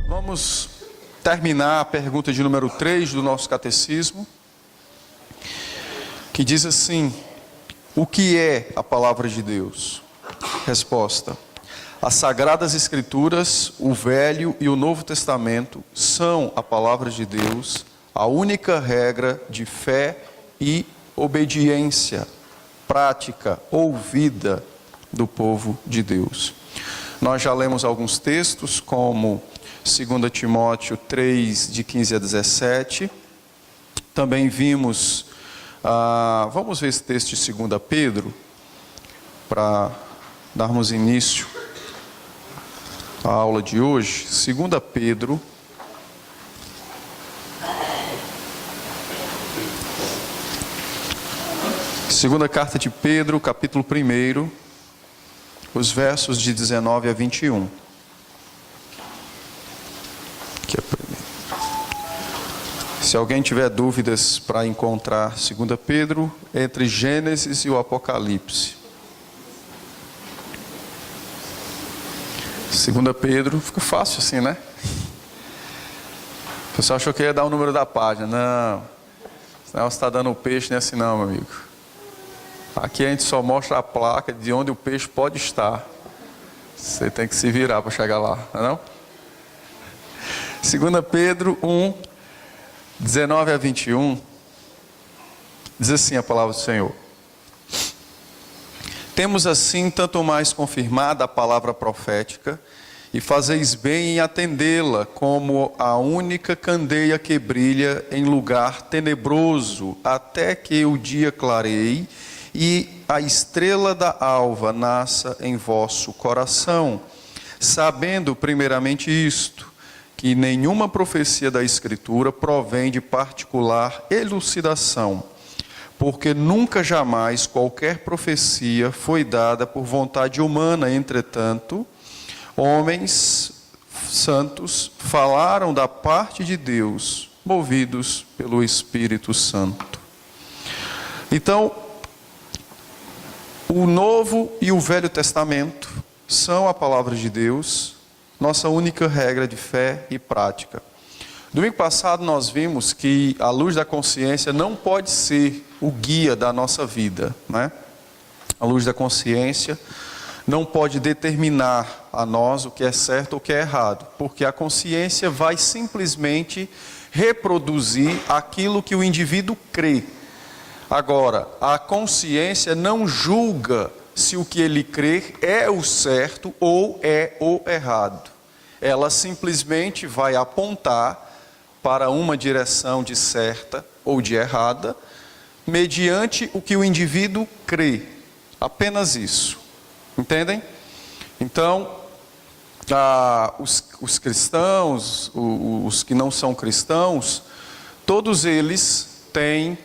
Vamos terminar a pergunta de número 3 do nosso catecismo, que diz assim: o que é a palavra de Deus? Resposta: as Sagradas Escrituras, o Velho e o Novo Testamento, são a palavra de Deus, a única regra de fé e obediência prática ou vida do povo de Deus. Nós já lemos alguns textos, como 2 Timóteo 3, de 15 a 17. Também vimos, vamos ver esse texto de 2 Pedro, para darmos início à aula de hoje. 2 Pedro, segunda carta de Pedro, capítulo 1, os versos de 19 a 21. Se alguém tiver dúvidas para encontrar 2 Pedro, entre Gênesis e o Apocalipse. 2 Pedro, fica fácil assim, né? O pessoal achou que ia dar o número da página. Não, senão você está dando o peixe, não é assim não, meu amigo. Aqui a gente só mostra a placa de onde o peixe pode estar. Você tem que se virar para chegar lá, não é não? 2 Pedro 1, 19 a 21, diz assim a palavra do Senhor: temos assim tanto mais confirmada a palavra profética, e fazeis bem em atendê-la, como a única candeia que brilha em lugar tenebroso, até que o dia clareie, e a estrela da alva nasça em vosso coração, sabendo primeiramente isto, que nenhuma profecia da Escritura provém de particular elucidação, porque nunca jamais qualquer profecia foi dada por vontade humana. Entretanto, homens santos falaram da parte de Deus, movidos pelo Espírito Santo. Então, o Novo e o Velho Testamento são a palavra de Deus, nossa única regra de fé e prática. Domingo passado nós vimos que a luz da consciência não pode ser o guia da nossa vida, né? A luz da consciência não pode determinar a nós o que é certo ou o que é errado, porque a consciência vai simplesmente reproduzir aquilo que o indivíduo crê. Agora, a consciência não julga se o que ele crê é o certo ou é o errado. Ela simplesmente vai apontar para uma direção de certa ou de errada, mediante o que o indivíduo crê. Apenas isso. Entendem? Então, os cristãos, os que não são cristãos, todos eles têm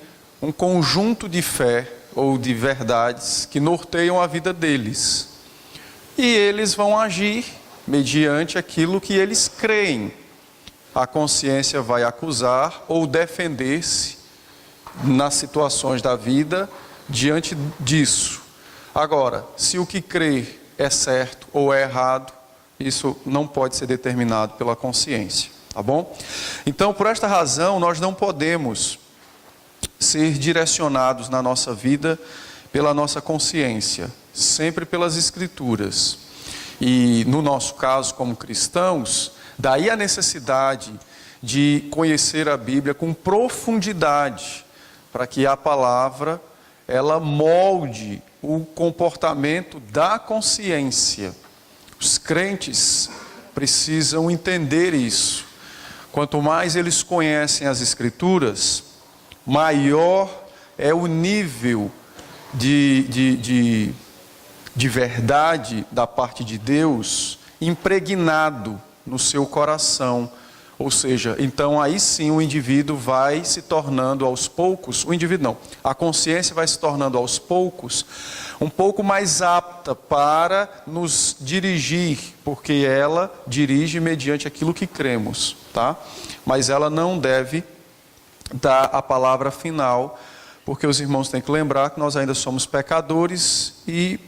um conjunto de fé ou de verdades que norteiam a vida deles. E eles vão agir mediante aquilo que eles creem. A consciência vai acusar ou defender-se nas situações da vida diante disso. Agora, se o que crê é certo ou é errado, isso não pode ser determinado pela consciência, tá bom? Então, por esta razão, nós não podemos ser direcionados na nossa vida pela nossa consciência, sempre pelas Escrituras. E no nosso caso, como cristãos, daí a necessidade de conhecer a Bíblia com profundidade, para que a palavra, ela molde o comportamento da consciência. Os crentes precisam entender isso. Quanto mais eles conhecem as Escrituras, maior é o nível de verdade da parte de Deus impregnado no seu coração. Ou seja, então aí sim o indivíduo vai se tornando aos poucos, o indivíduo não, a consciência vai se tornando aos poucos um pouco mais apta para nos dirigir, porque ela dirige mediante aquilo que cremos, tá? Mas ela não deve dar a palavra final, porque os irmãos têm que lembrar que nós ainda somos pecadores e,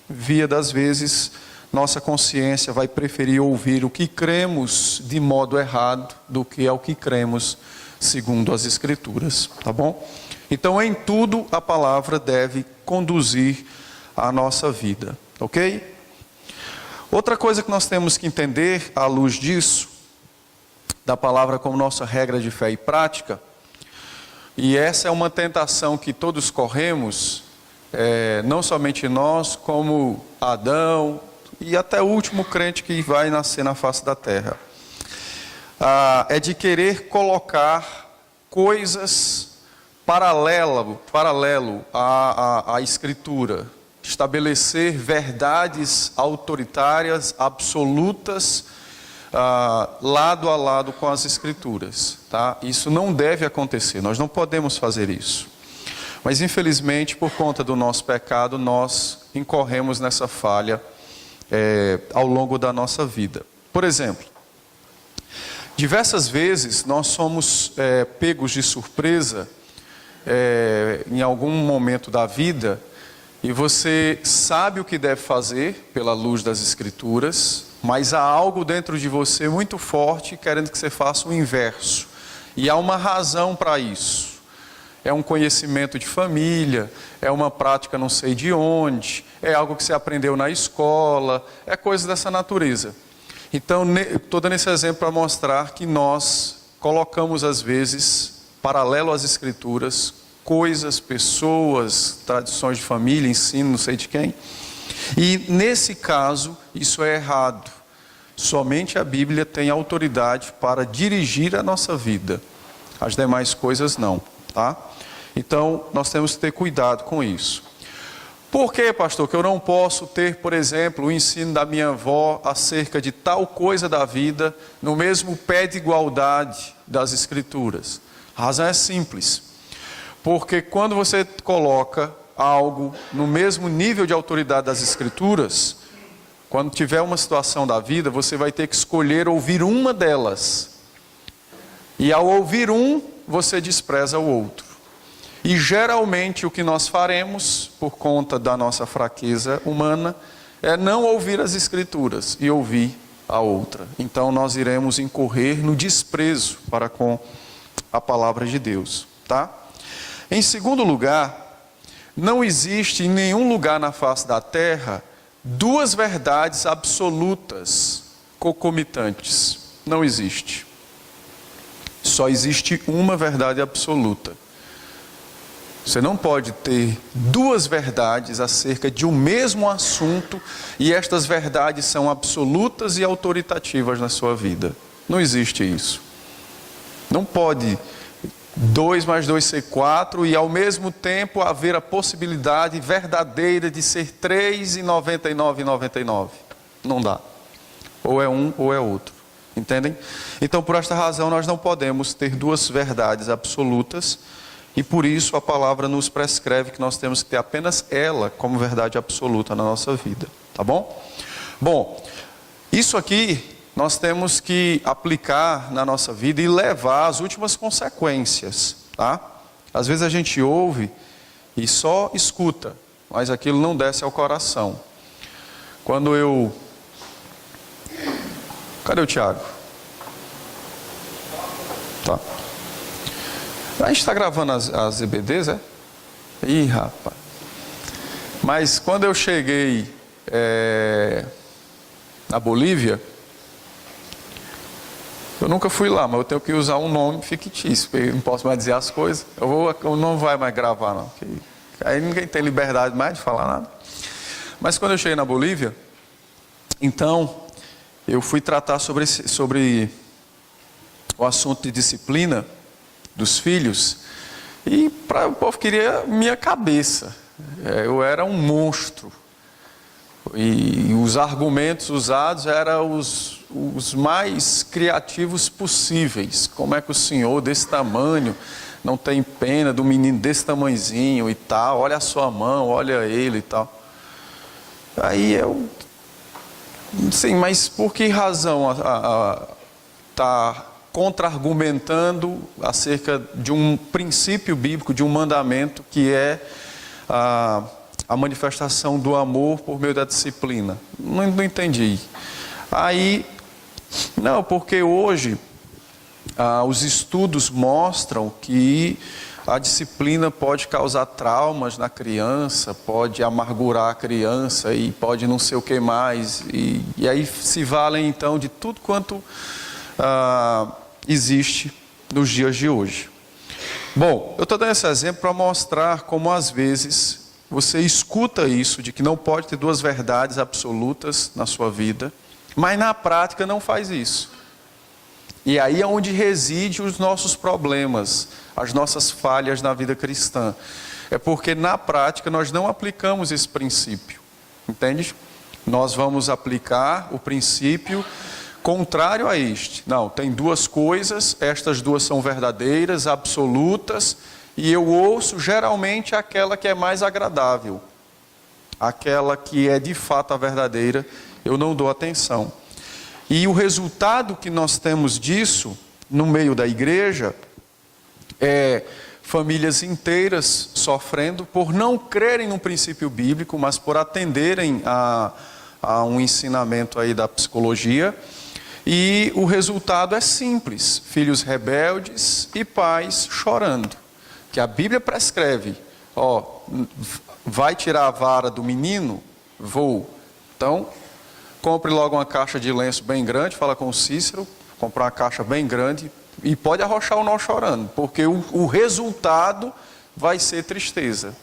via das vezes, nossa consciência vai preferir ouvir o que cremos de modo errado do que ao que cremos segundo as Escrituras, tá bom? Então, em tudo, a palavra deve conduzir a nossa vida, ok? Outra coisa que nós temos que entender, à luz disso, da palavra como nossa regra de fé e prática, e essa é uma tentação que todos corremos, não somente nós, como Adão e até o último crente que vai nascer na face da terra, é de querer colocar coisas paralelo à Escritura, estabelecer verdades autoritárias, absolutas, lado a lado com as Escrituras, tá? Isso não deve acontecer, nós não podemos fazer isso. Mas infelizmente, por conta do nosso pecado, nós incorremos nessa falha ao longo da nossa vida. Por exemplo, diversas vezes nós somos pegos de surpresa em algum momento da vida, e você sabe o que deve fazer pela luz das Escrituras, mas há algo dentro de você muito forte querendo que você faça o inverso. E há uma razão para isso. É um conhecimento de família, é uma prática não sei de onde, é algo que você aprendeu na escola, é coisa dessa natureza. Então, estou dando esse exemplo para mostrar que nós colocamos às vezes, paralelo às Escrituras, coisas, pessoas, tradições de família, ensino, não sei de quem. E nesse caso, isso é errado. Somente a Bíblia tem autoridade para dirigir a nossa vida. As demais coisas não, tá? Então, nós temos que ter cuidado com isso. Por que, pastor, que eu não posso ter, por exemplo, o ensino da minha avó acerca de tal coisa da vida no mesmo pé de igualdade das Escrituras? A razão é simples. Porque quando você coloca algo no mesmo nível de autoridade das Escrituras, quando tiver uma situação da vida, você vai ter que escolher ouvir uma delas. E ao ouvir um, você despreza o outro. E geralmente o que nós faremos, por conta da nossa fraqueza humana, é não ouvir as Escrituras e ouvir a outra. Então nós iremos incorrer no desprezo para com a palavra de Deus, tá? Em segundo lugar, não existe em nenhum lugar na face da terra duas verdades absolutas concomitantes. Não existe. Só existe uma verdade absoluta. Você não pode ter duas verdades acerca de um mesmo assunto e estas verdades são absolutas e autoritativas na sua vida. Não existe isso. Não pode 2 mais 2 ser 4 e ao mesmo tempo haver a possibilidade verdadeira de ser 3 e 99 e 99. Não dá. Ou é um ou é outro. Entendem? Então, por esta razão, nós não podemos ter duas verdades absolutas e por isso a palavra nos prescreve que nós temos que ter apenas ela como verdade absoluta na nossa vida. Tá bom? Bom, isso aqui nós temos que aplicar na nossa vida e levar às últimas consequências, tá? Às vezes a gente ouve e só escuta, mas aquilo não desce ao coração. Quando eu... Cadê o Tiago? Tá. A gente está gravando as EBDs, é? Ih, rapaz. Mas quando eu cheguei na Bolívia, eu nunca fui lá, mas eu tenho que usar um nome fictício, porque eu não posso mais dizer as coisas. Eu não vai mais gravar, não. Aí ninguém tem liberdade mais de falar nada. Mas quando eu cheguei na Bolívia, então, eu fui tratar sobre o assunto de disciplina dos filhos, e o povo queria minha cabeça. Eu era um monstro. E os argumentos usados eram os mais criativos possíveis. Como é que o senhor desse tamanho não tem pena do menino desse tamanhozinho e tal? Olha a sua mão, olha ele e tal. Aí eu... Sim, mas por que razão está contra-argumentando acerca de um princípio bíblico, de um mandamento que é a a manifestação do amor por meio da disciplina. Não entendi. Aí, não, porque hoje os estudos mostram que a disciplina pode causar traumas na criança, pode amargurar a criança e pode não sei o que mais. E aí se valem então de tudo quanto existe nos dias de hoje. Bom, eu estou dando esse exemplo para mostrar como às vezes você escuta isso, de que não pode ter duas verdades absolutas na sua vida, mas na prática não faz isso. E aí é onde reside os nossos problemas, as nossas falhas na vida cristã. É porque na prática nós não aplicamos esse princípio, entende? Nós vamos aplicar o princípio contrário a este. Não, tem duas coisas, estas duas são verdadeiras, absolutas, e eu ouço geralmente aquela que é mais agradável. Aquela que é de fato a verdadeira, eu não dou atenção. E o resultado que nós temos disso, no meio da igreja, é famílias inteiras sofrendo por não crerem no princípio bíblico, mas por atenderem a um ensinamento aí da psicologia. E o resultado é simples: filhos rebeldes e pais chorando. Que a Bíblia prescreve: vai tirar a vara do menino? Vou. Então, compre logo uma caixa de lenço bem grande, fala com o Cícero, comprar uma caixa bem grande, e pode arrochar o nó chorando, porque o resultado vai ser tristeza.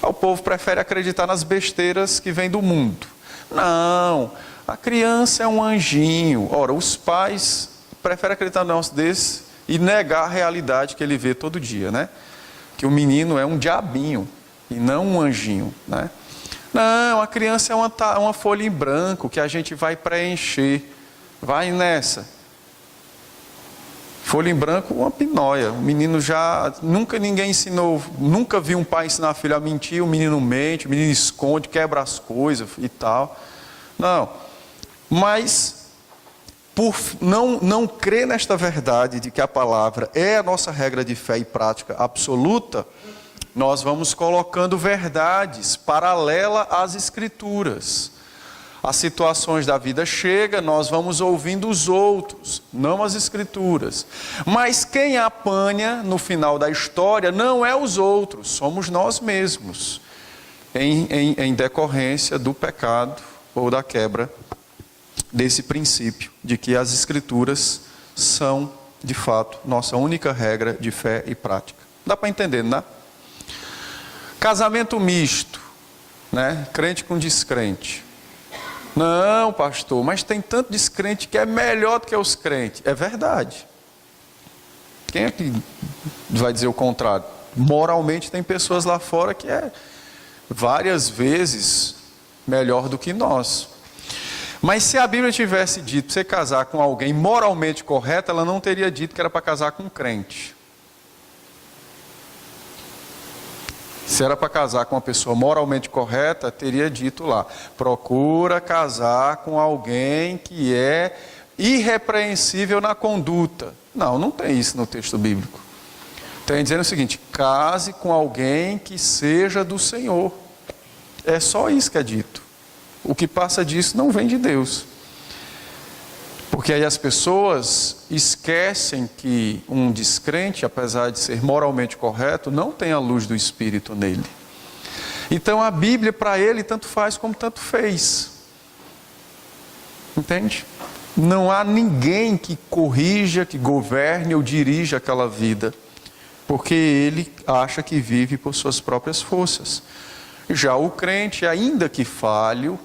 O povo prefere acreditar nas besteiras que vêm do mundo. Não, a criança é um anjinho. Ora, os pais preferem acreditar num negócio desse e negar a realidade que ele vê todo dia, né? Que o menino é um diabinho e não um anjinho, né? Não, a criança é uma folha em branco que a gente vai preencher. Vai nessa. Folha em branco, uma pinóia. O menino nunca ninguém ensinou, nunca vi um pai ensinar a filha a mentir, o menino mente, o menino esconde, quebra as coisas e tal. Não. Mas, por não crer nesta verdade de que a palavra é a nossa regra de fé e prática absoluta, nós vamos colocando verdades paralelas às Escrituras. As situações da vida chegam, nós vamos ouvindo os outros, não as Escrituras. Mas quem apanha no final da história não é os outros, somos nós mesmos, em decorrência do pecado ou da quebra desse princípio de que as Escrituras são, de fato, nossa única regra de fé e prática. Dá para entender, não é? Casamento misto, né? Crente com descrente. Não, pastor, mas tem tanto descrente que é melhor do que os crentes. É verdade. Quem é que vai dizer o contrário? Moralmente tem pessoas lá fora que é várias vezes melhor do que nós. Mas se a Bíblia tivesse dito para você casar com alguém moralmente correto, ela não teria dito que era para casar com um crente. Se era para casar com uma pessoa moralmente correta, teria dito lá: procura casar com alguém que é irrepreensível na conduta. Não tem isso no texto bíblico. Tem dizendo o seguinte: case com alguém que seja do Senhor. É só isso que é dito. O que passa disso não vem de Deus. Porque aí as pessoas esquecem que um descrente, apesar de ser moralmente correto, não tem a luz do Espírito nele. Então a Bíblia para ele tanto faz como tanto fez. Entende? Não há ninguém que corrija, que governe ou dirija aquela vida, porque ele acha que vive por suas próprias forças. Já o crente, ainda que falho,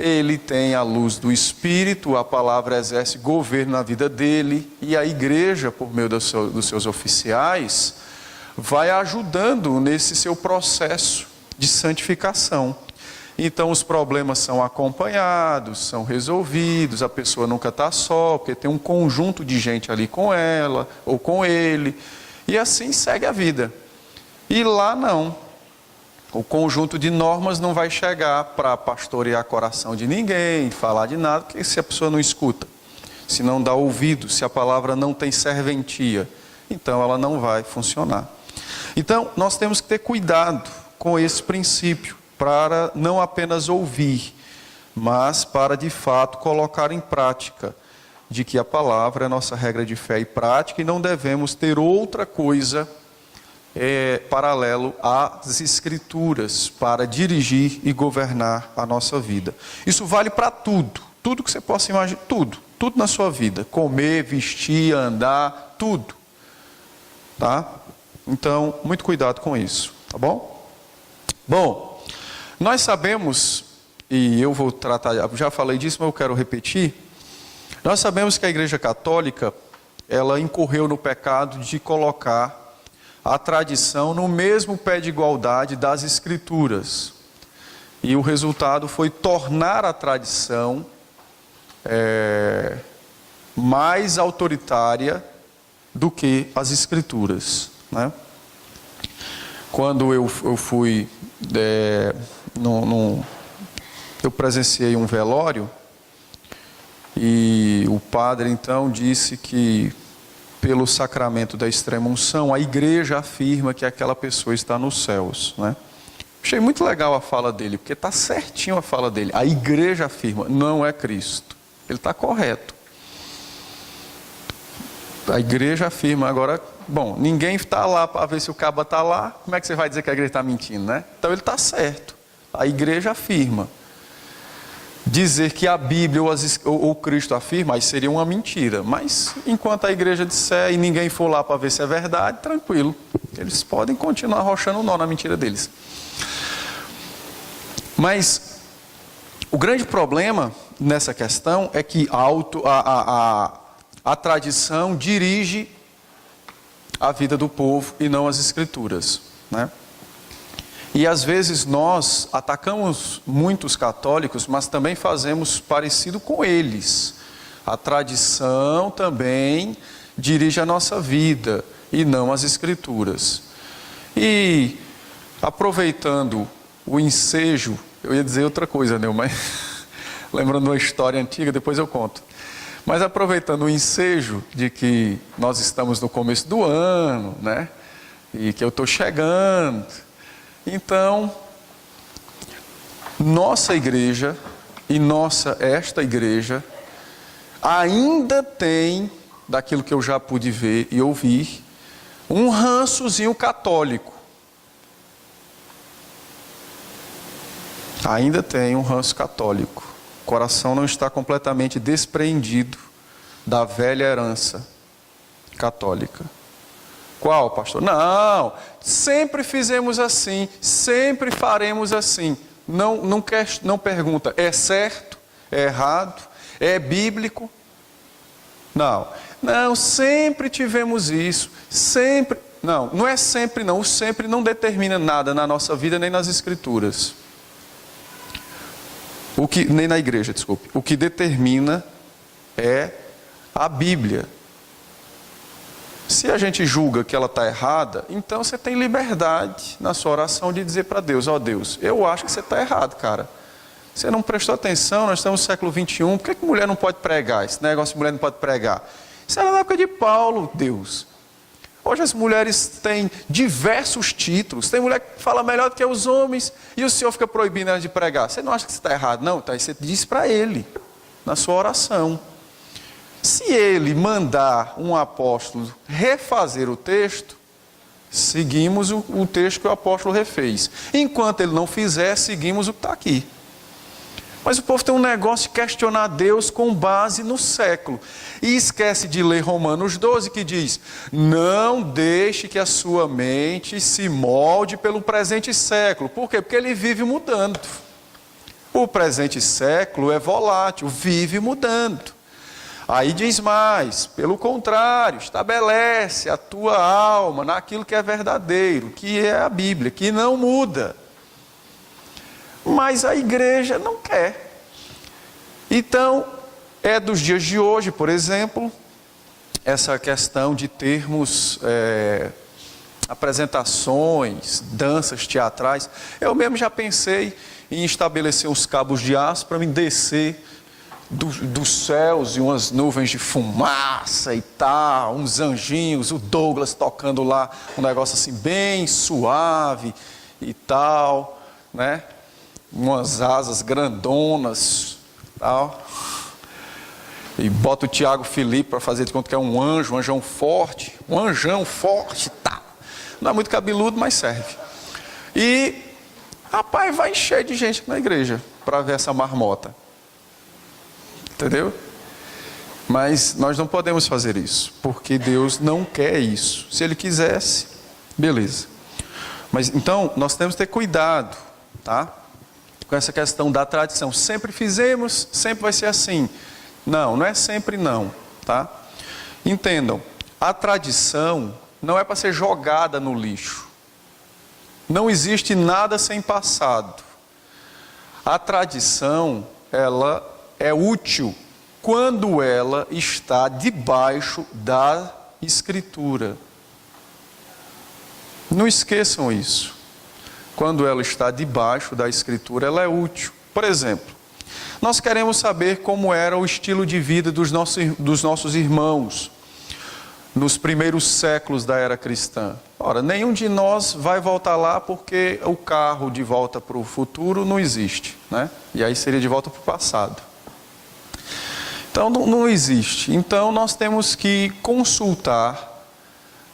ele tem a luz do Espírito, a palavra exerce governo na vida dele, e a igreja, por meio dos seus oficiais, vai ajudando nesse seu processo de santificação. Então os problemas são acompanhados, são resolvidos, a pessoa nunca está só, porque tem um conjunto de gente ali com ela, ou com ele, e assim segue a vida. E lá não. O conjunto de normas não vai chegar para pastorear coração de ninguém, falar de nada, porque se a pessoa não escuta, se não dá ouvido, se a palavra não tem serventia, então ela não vai funcionar. Então nós temos que ter cuidado com esse princípio, para não apenas ouvir, mas para de fato colocar em prática, de que a palavra é nossa regra de fé e prática, e não devemos ter outra coisa paralelo às Escrituras para dirigir e governar a nossa vida. Isso vale para tudo, tudo que você possa imaginar, tudo na sua vida, comer, vestir, andar, tudo, tá? Então, muito cuidado com isso, tá bom? Bom, nós sabemos, e eu vou tratar, já falei disso, mas eu quero repetir, nós sabemos que a Igreja Católica, ela incorreu no pecado de colocar a tradição no mesmo pé de igualdade das Escrituras. E o resultado foi tornar a tradição mais autoritária do que as Escrituras, né? Quando eu fui, eu presenciei um velório, e o padre então disse que pelo sacramento da extrema-unção, a igreja afirma que aquela pessoa está nos céus, né? Achei muito legal a fala dele, porque está certinho a fala dele. A igreja afirma, não é Cristo. Ele está correto. A igreja afirma. Agora, bom, ninguém está lá para ver se o caba está lá. Como é que você vai dizer que a igreja está mentindo, né? Então ele está certo. A igreja afirma. Dizer que a Bíblia ou Cristo afirma, aí seria uma mentira. Mas enquanto a igreja disser e ninguém for lá para ver se é verdade, tranquilo. Eles podem continuar arrochando o nó na mentira deles. Mas o grande problema nessa questão é que a tradição dirige a vida do povo e não as Escrituras, né? E às vezes nós atacamos muitos católicos, mas também fazemos parecido com eles. A tradição também dirige a nossa vida e não as Escrituras. E aproveitando o ensejo, eu ia dizer outra coisa, né? Mas lembrando uma história antiga, depois eu conto. Mas aproveitando o ensejo de que nós estamos no começo do ano, né? E que eu estou chegando. Então, nossa igreja e esta igreja ainda tem, daquilo que eu já pude ver e ouvir, um rançozinho católico. Ainda tem um ranço católico. O coração não está completamente despreendido da velha herança católica. Qual, pastor? Não, sempre fizemos assim, sempre faremos assim. Não pergunta, é certo, é errado, é bíblico? Não, sempre tivemos isso, sempre. Não é sempre não, o sempre não determina nada na nossa vida nem nas Escrituras. Nem na igreja, desculpe. O que determina é a Bíblia. Se a gente julga que ela está errada, então você tem liberdade na sua oração de dizer para Deus, ó Deus, eu acho que você está errado, cara. Você não prestou atenção, nós estamos no século XXI, por que mulher não pode pregar? Esse negócio de mulher não pode pregar. Isso era na época de Paulo, Deus. Hoje as mulheres têm diversos títulos, tem mulher que fala melhor do que os homens, e o Senhor fica proibindo elas de pregar. Você não acha que você está errado? Não, tá, aí você diz para Ele, na sua oração. Se Ele mandar um apóstolo refazer o texto, seguimos o texto que o apóstolo refez. Enquanto ele não fizer, seguimos o que está aqui. Mas o povo tem um negócio de questionar Deus com base no século. E esquece de ler Romanos 12, que diz, não deixe que a sua mente se molde pelo presente século. Por quê? Porque ele vive mudando. O presente século é volátil, vive mudando. Aí diz mais, pelo contrário, estabelece a tua alma naquilo que é verdadeiro, que é a Bíblia, que não muda. Mas a igreja não quer. Então, é dos dias de hoje, por exemplo, essa questão de termos apresentações, danças teatrais. Eu mesmo já pensei em estabelecer uns cabos de aço para me descer dos céus e umas nuvens de fumaça e tal, uns anjinhos, o Douglas tocando lá, um negócio assim bem suave, e tal, né? Umas asas grandonas, tal. E bota o Tiago Felipe para fazer de conta que é um anjão forte, tá? Não é muito cabeludo, mas serve. E, rapaz, vai encher de gente na igreja para ver essa marmota. Entendeu? Mas nós não podemos fazer isso, porque Deus não quer isso. Se Ele quisesse, beleza. Mas então, nós temos que ter cuidado, tá? Com essa questão da tradição. Sempre fizemos, sempre vai ser assim. Não, não é sempre não, tá? Entendam, a tradição não é para ser jogada no lixo. Não existe nada sem passado. A tradição, ela é útil quando ela está debaixo da Escritura. Não esqueçam isso. Quando ela está debaixo da Escritura, ela é útil. Por exemplo, nós queremos saber como era o estilo de vida dos nossos irmãos nos primeiros séculos da era cristã. Ora, nenhum de nós vai voltar lá porque o carro de volta para o futuro não existe, né? E aí seria de volta para o passado. Então não existe. Então nós temos que consultar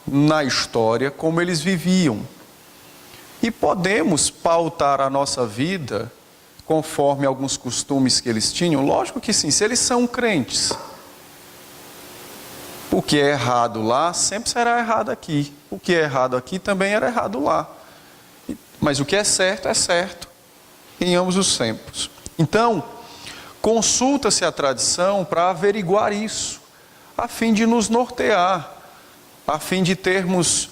na história como eles viviam. E podemos pautar a nossa vida conforme alguns costumes que eles tinham? Lógico que sim, se eles são crentes. O que é errado lá sempre será errado aqui. O que é errado aqui também era errado lá. Mas o que é certo em ambos os tempos. Então, consulta-se a tradição para averiguar isso, a fim de nos nortear, a fim de termos,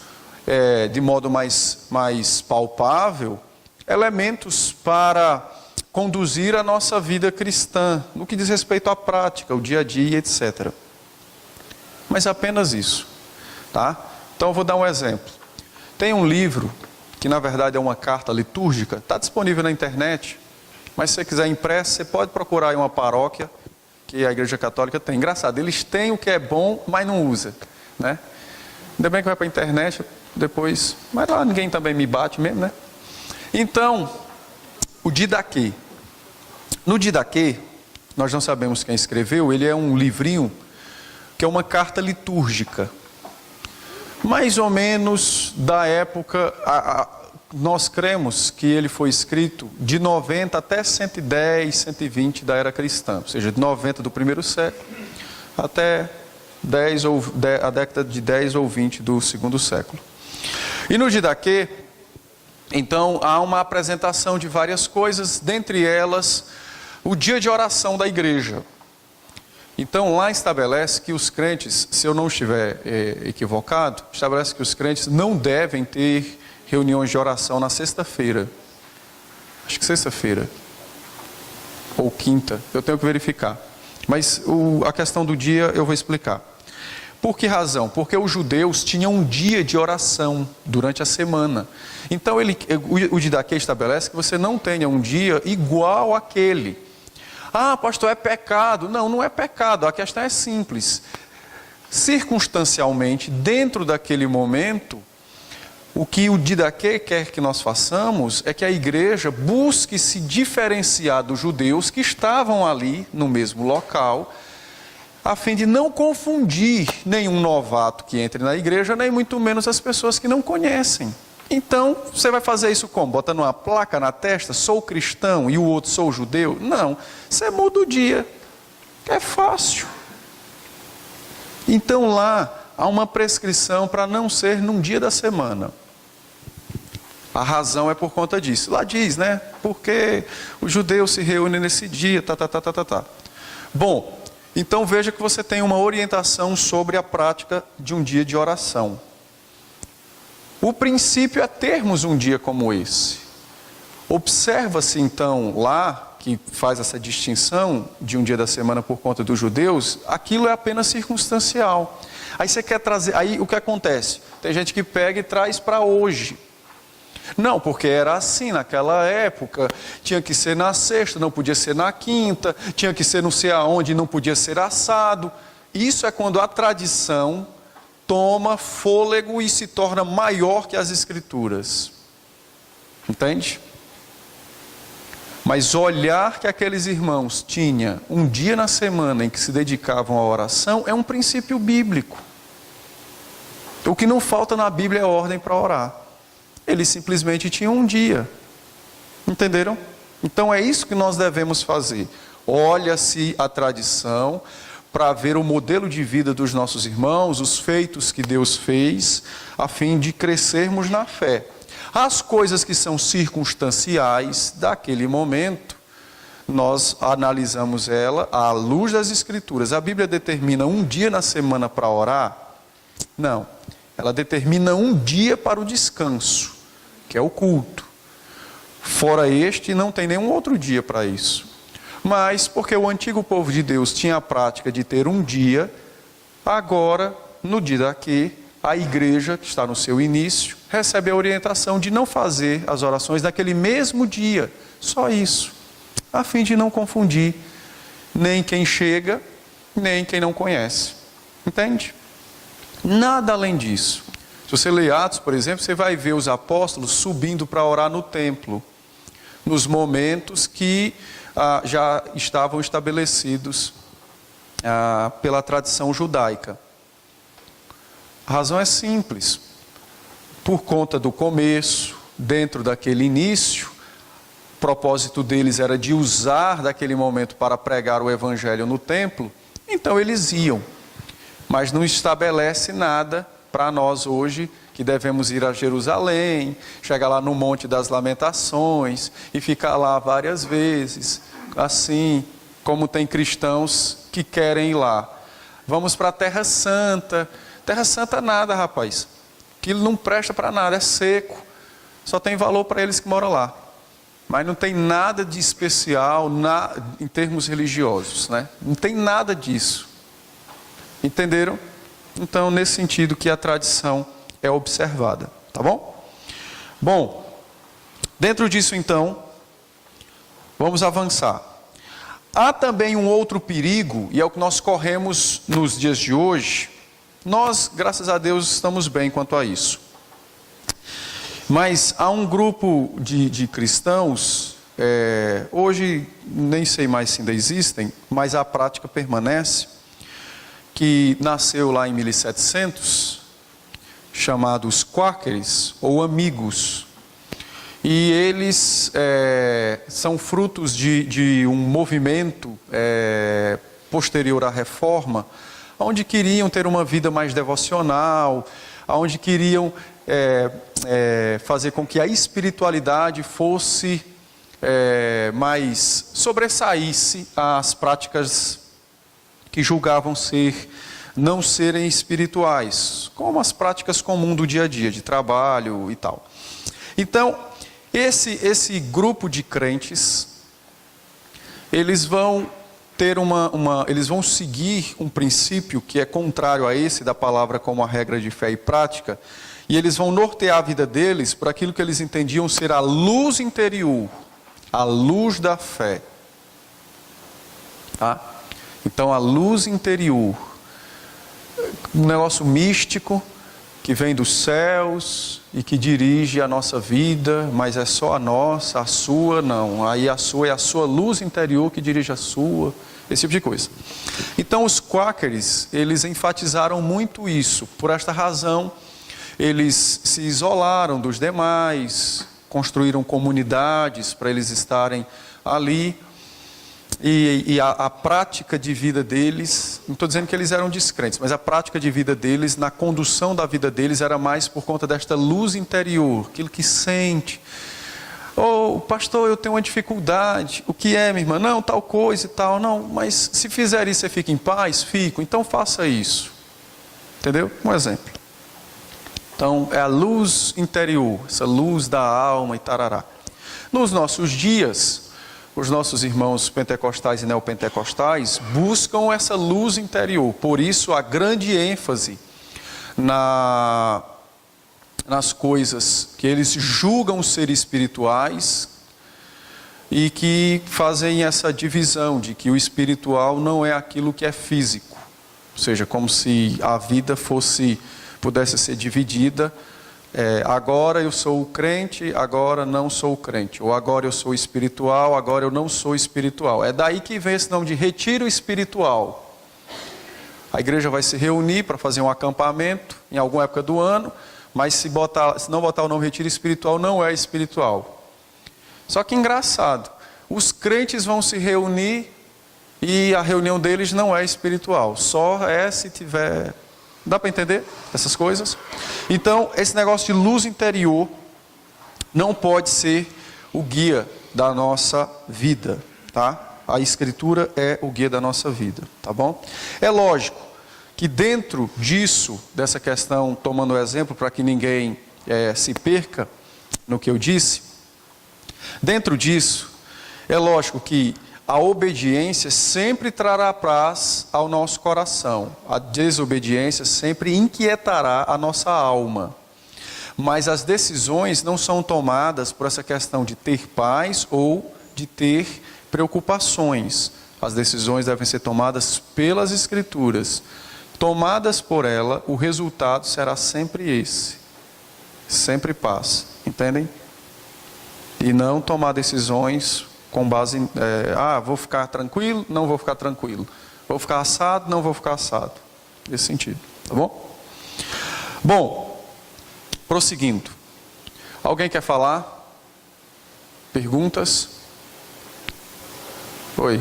de modo mais palpável, elementos para conduzir a nossa vida cristã, no que diz respeito à prática, o dia a dia, etc. Mas apenas isso, tá? Então eu vou dar um exemplo. Tem um livro, que na verdade é uma carta litúrgica, está disponível na internet, mas se você quiser impresso, você pode procurar em uma paróquia, que a Igreja Católica tem. Engraçado, eles têm o que é bom, mas não usa, né? Ainda bem que vai para a internet, depois, mas lá ninguém também me bate mesmo, né? Então, o Didaquê. No Didaquê, nós não sabemos quem escreveu, ele é um livrinho que é uma carta litúrgica. Mais ou menos da época, nós cremos que ele foi escrito de 90 até 110, 120 da era cristã. Ou seja, de 90 do primeiro século até a década de 10 ou 20 do segundo século. E no Didaquê, então, há uma apresentação de várias coisas, dentre elas, o dia de oração da igreja. Então, lá estabelece que os crentes, se eu não estiver equivocado, estabelece que os crentes não devem ter reuniões de oração na sexta-feira. Acho que sexta-feira. Ou quinta, eu tenho que verificar. Mas a questão do dia eu vou explicar. Por que razão? Porque os judeus tinham um dia de oração durante a semana. Então o Didaquê estabelece que você não tenha um dia igual àquele. Ah, pastor, é pecado. Não, não é pecado. A questão é simples. Circunstancialmente, dentro daquele momento, o que o Didaquê quer que nós façamos é que a igreja busque se diferenciar dos judeus que estavam ali no mesmo local, a fim de não confundir nenhum novato que entre na igreja, nem muito menos as pessoas que não conhecem. Então, você vai fazer isso como? Botando uma placa na testa, sou cristão e o outro sou judeu? Não, você muda o dia, é fácil. Então lá, há uma prescrição para não ser num dia da semana. A razão é por conta disso. Lá diz, né? Porque os judeus se reúnem nesse dia, tá. Bom, então veja que você tem uma orientação sobre a prática de um dia de oração. O princípio é termos um dia como esse. Observa-se então lá, que faz essa distinção de um dia da semana por conta dos judeus, aquilo é apenas circunstancial. Aí você quer trazer, aí o que acontece? Tem gente que pega e traz para hoje. Não, porque era assim naquela época, tinha que ser na sexta, não podia ser na quinta, tinha que ser não sei aonde, não podia ser assado. Isso é quando a tradição toma fôlego e se torna maior que as escrituras. Entende? Mas olhar que aqueles irmãos tinham um dia na semana em que se dedicavam à oração é um princípio bíblico. O que não falta na Bíblia é ordem para orar. Eles simplesmente tinham um dia. Entenderam? Então é isso que nós devemos fazer. Olha-se a tradição para ver o modelo de vida dos nossos irmãos, os feitos que Deus fez, a fim de crescermos na fé. As coisas que são circunstanciais daquele momento, nós analisamos ela à luz das Escrituras. A Bíblia determina um dia na semana para orar? Não. Ela determina um dia para o descanso, que é o culto. Fora este, não tem nenhum outro dia para isso. Mas, porque o antigo povo de Deus tinha a prática de ter um dia, agora, no dia daqui, a igreja, que está no seu início, recebe a orientação de não fazer as orações naquele mesmo dia. Só isso. A fim de não confundir nem quem chega, nem quem não conhece. Entende? Nada além disso. Se você ler Atos, por exemplo, você vai ver os apóstolos subindo para orar no templo, nos momentos que já estavam estabelecidos pela tradição judaica. A razão é simples. Por conta do começo, dentro daquele início, o propósito deles era de usar daquele momento para pregar o evangelho no templo, então eles iam. Mas não estabelece nada para nós hoje que devemos ir a Jerusalém, chegar lá no Monte das Lamentações e ficar lá várias vezes, assim como tem cristãos que querem ir lá. Vamos para a Terra Santa. Terra Santa nada, rapaz. Aquilo não presta para nada, é seco. Só tem valor para eles que moram lá. Mas não tem nada de especial em termos religiosos, né? Não tem nada disso. Entenderam? Então, nesse sentido que a tradição é observada, tá bom? Bom, dentro disso então, vamos avançar. Há também um outro perigo, e é o que nós corremos nos dias de hoje. Nós, graças a Deus, estamos bem quanto a isso. Mas há um grupo de cristãos, hoje nem sei mais se ainda existem, mas a prática permanece, que nasceu lá em 1700, chamados Quáqueres ou Amigos. E eles são frutos de um movimento posterior à Reforma, onde queriam ter uma vida mais devocional, onde queriam fazer com que a espiritualidade fosse mais sobressaísse às práticas que julgavam não serem espirituais, como as práticas comuns do dia a dia, de trabalho e tal. Então, esse grupo de crentes, eles vão ter eles vão seguir um princípio que é contrário a esse da palavra como a regra de fé e prática, e eles vão nortear a vida deles por aquilo que eles entendiam ser a luz interior, a luz da fé. Tá? Então, a luz interior, um negócio místico que vem dos céus e que dirige a nossa vida, mas é só a nossa, a sua não. Aí a sua é a sua luz interior que dirige a sua, esse tipo de coisa. Então, os Quáqueres, eles enfatizaram muito isso. Por esta razão, eles se isolaram dos demais, construíram comunidades para eles estarem ali. E a prática de vida deles, não estou dizendo que eles eram descrentes, mas a prática de vida deles, na condução da vida deles, era mais por conta desta luz interior, aquilo que sente. Pastor, eu tenho uma dificuldade. O que é, minha irmã? Não, tal coisa e tal. Não, mas se fizer isso, você fica em paz? Fico. Então faça isso. Entendeu? Um exemplo. Então, é a luz interior, essa luz da alma e tarará. Nos nossos dias, os nossos irmãos pentecostais e neopentecostais buscam essa luz interior. Por isso, a grande ênfase nas coisas que eles julgam ser espirituais e que fazem essa divisão de que o espiritual não é aquilo que é físico. Ou seja, como se a vida pudesse ser dividida agora eu sou crente, agora não sou crente. Ou agora eu sou espiritual, agora eu não sou espiritual. É daí que vem esse nome de retiro espiritual. A igreja vai se reunir para fazer um acampamento em alguma época do ano, mas se não botar o nome retiro espiritual, não é espiritual. Só que engraçado, os crentes vão se reunir e a reunião deles não é espiritual. Só é se tiver... Dá para entender essas coisas? Então, esse negócio de luz interior não pode ser o guia da nossa vida, tá? A Escritura é o guia da nossa vida, tá bom? É lógico que dentro disso, dessa questão, tomando o exemplo para que ninguém se perca no que eu disse, dentro disso, é lógico que a obediência sempre trará paz ao nosso coração. A desobediência sempre inquietará a nossa alma. Mas as decisões não são tomadas por essa questão de ter paz ou de ter preocupações. As decisões devem ser tomadas pelas Escrituras. Tomadas por ela, o resultado será sempre esse. Sempre paz. Entendem? E não tomar decisões com base em, vou ficar tranquilo, não vou ficar tranquilo. Vou ficar assado, não vou ficar assado. Nesse sentido, tá bom? Bom, prosseguindo. Alguém quer falar? Perguntas? Oi.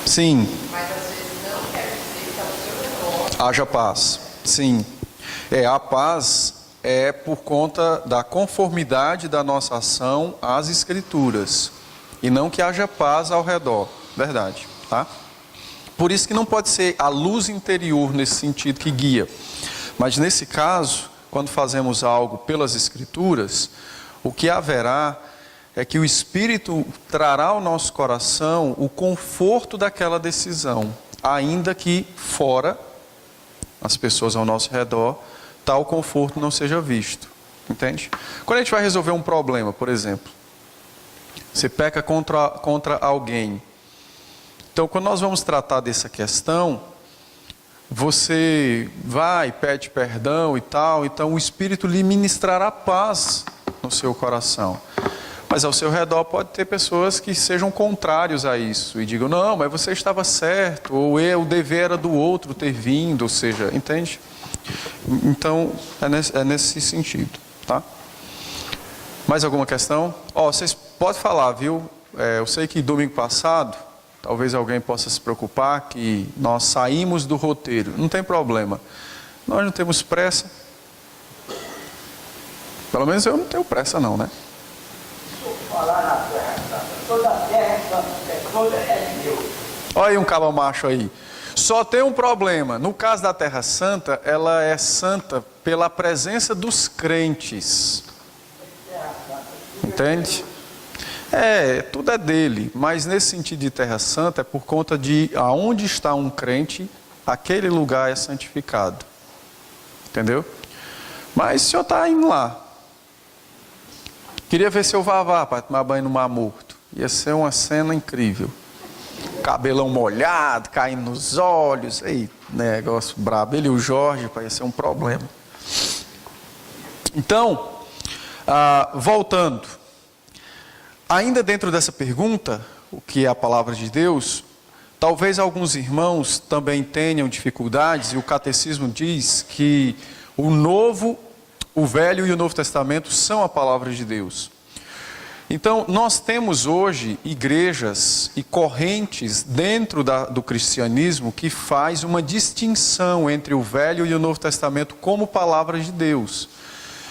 Sim. Mas às vezes não quer dizer que ao seu redor haja paz. Sim. A paz é por conta da conformidade da nossa ação às Escrituras. E não que haja paz ao redor. Verdade. Tá? Por isso que não pode ser a luz interior nesse sentido que guia. Mas nesse caso, quando fazemos algo pelas Escrituras, o que haverá é que o Espírito trará ao nosso coração o conforto daquela decisão, ainda que fora, as pessoas ao nosso redor, tal conforto não seja visto. Entende? Quando a gente vai resolver um problema, por exemplo, você peca contra alguém. Então, quando nós vamos tratar dessa questão, você vai, pede perdão e tal, então o Espírito lhe ministrará paz no seu coração. Mas ao seu redor pode ter pessoas que sejam contrários a isso e digam, não, mas você estava certo, ou o dever era do outro ter vindo, ou seja, entende? Então, é nesse sentido, tá? Mais alguma questão? Vocês podem falar, viu? Eu sei que domingo passado, talvez alguém possa se preocupar que nós saímos do roteiro. Não tem problema. Nós não temos pressa. Pelo menos eu não tenho pressa não, né? Falar na terra santa. Toda a terra santa, toda é de Deus. Olha aí um caba macho aí. Só tem um problema. No caso da Terra Santa, ela é santa pela presença dos crentes. Entende? Tudo é dele. Mas nesse sentido de Terra Santa, é por conta de aonde está um crente, aquele lugar é santificado. Entendeu? Mas o senhor está indo lá. Queria ver seu vavá para tomar banho no Mar Morto. Ia ser uma cena incrível. Cabelão molhado, caindo nos olhos. Ei, negócio brabo. Ele e o Jorge, ia ser um problema. Então, voltando. Ainda dentro dessa pergunta, o que é a palavra de Deus, talvez alguns irmãos também tenham dificuldades, e o catecismo diz que o Velho e o Novo Testamento são a palavra de Deus. Então, nós temos hoje igrejas e correntes dentro do cristianismo que faz uma distinção entre o Velho e o Novo Testamento como palavra de Deus.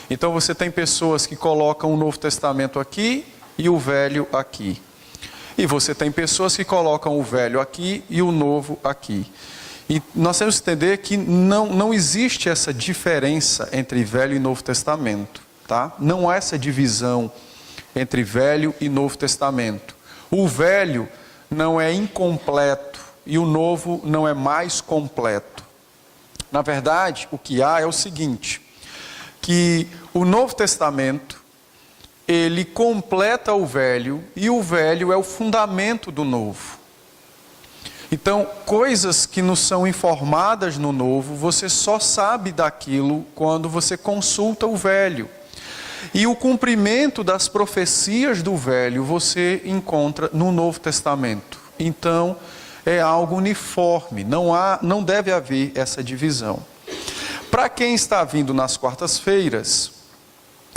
Então, você tem pessoas que colocam o Novo Testamento aqui e o Velho aqui. E você tem pessoas que colocam o Velho aqui e o Novo aqui. E nós temos que entender que não existe essa diferença entre Velho e Novo Testamento, tá? Não há essa divisão entre Velho e Novo Testamento. O Velho não é incompleto e o Novo não é mais completo. Na verdade, o que há é o seguinte, que o Novo Testamento ele completa o velho, e o velho é o fundamento do novo. Então, coisas que nos são informadas no novo, você só sabe daquilo quando você consulta o velho. E o cumprimento das profecias do velho você encontra no Novo Testamento. Então, é algo uniforme, não deve haver essa divisão. Para quem está vindo nas quartas-feiras,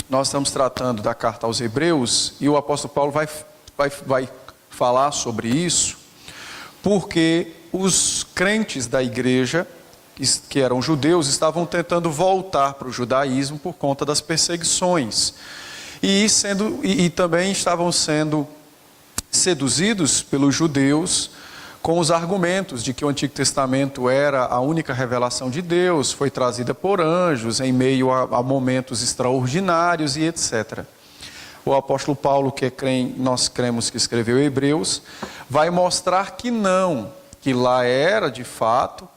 nós estamos tratando da carta aos Hebreus, e o apóstolo Paulo vai falar sobre isso, porque os crentes da igreja, que eram judeus, estavam tentando voltar para o judaísmo por conta das perseguições. E também estavam sendo seduzidos pelos judeus com os argumentos de que o Antigo Testamento era a única revelação de Deus, foi trazida por anjos em meio a momentos extraordinários e etc. O apóstolo Paulo, nós cremos que escreveu Hebreus, vai mostrar que não, que lá era de fato,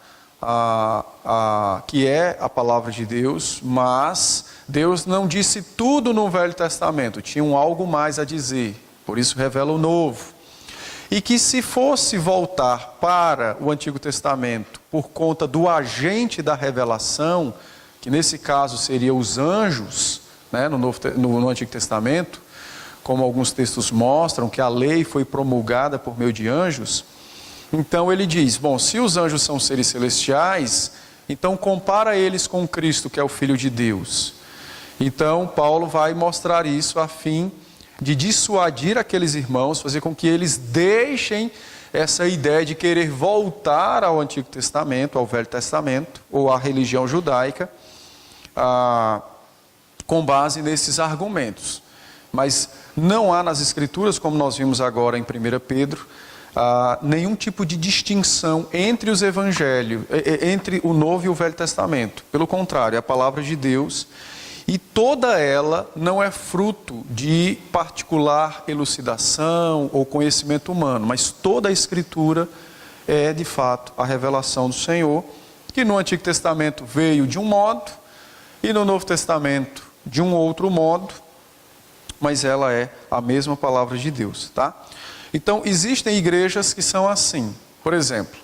que é a palavra de Deus, mas Deus não disse tudo no Velho Testamento, tinha algo mais a dizer, por isso revela o Novo. E que se fosse voltar para o Antigo Testamento por conta do agente da revelação, que nesse caso seria os anjos, né, no Antigo Testamento, como alguns textos mostram, que a lei foi promulgada por meio de anjos. Então ele diz, bom, se os anjos são seres celestiais, então compara eles com Cristo, que é o Filho de Deus. Então Paulo vai mostrar isso a fim de dissuadir aqueles irmãos, fazer com que eles deixem essa ideia de querer voltar ao Antigo Testamento, ao Velho Testamento, ou à religião judaica, com base nesses argumentos. Mas não há nas Escrituras, como nós vimos agora em 1 Pedro, nenhum tipo de distinção entre os evangelhos, entre o Novo e o Velho Testamento. Pelo contrário, é a palavra de Deus, e toda ela não é fruto de particular elucidação ou conhecimento humano, mas toda a Escritura é de fato a revelação do Senhor, que no Antigo Testamento veio de um modo e no Novo Testamento de um outro modo, mas ela é a mesma palavra de Deus, tá? Então existem igrejas que são assim, por exemplo,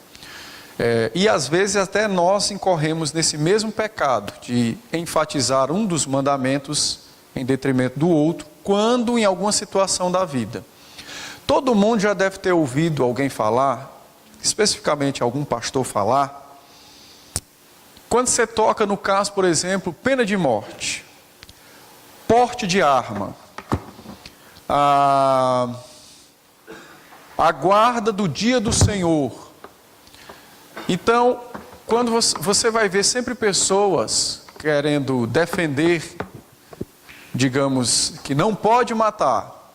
e às vezes até nós incorremos nesse mesmo pecado de enfatizar um dos mandamentos em detrimento do outro, quando em alguma situação da vida. Todo mundo já deve ter ouvido alguém falar, especificamente algum pastor falar, quando você toca no caso, por exemplo, pena de morte, porte de arma, a guarda do dia do Senhor. Então, quando você vai ver sempre pessoas querendo defender, digamos, que não pode matar,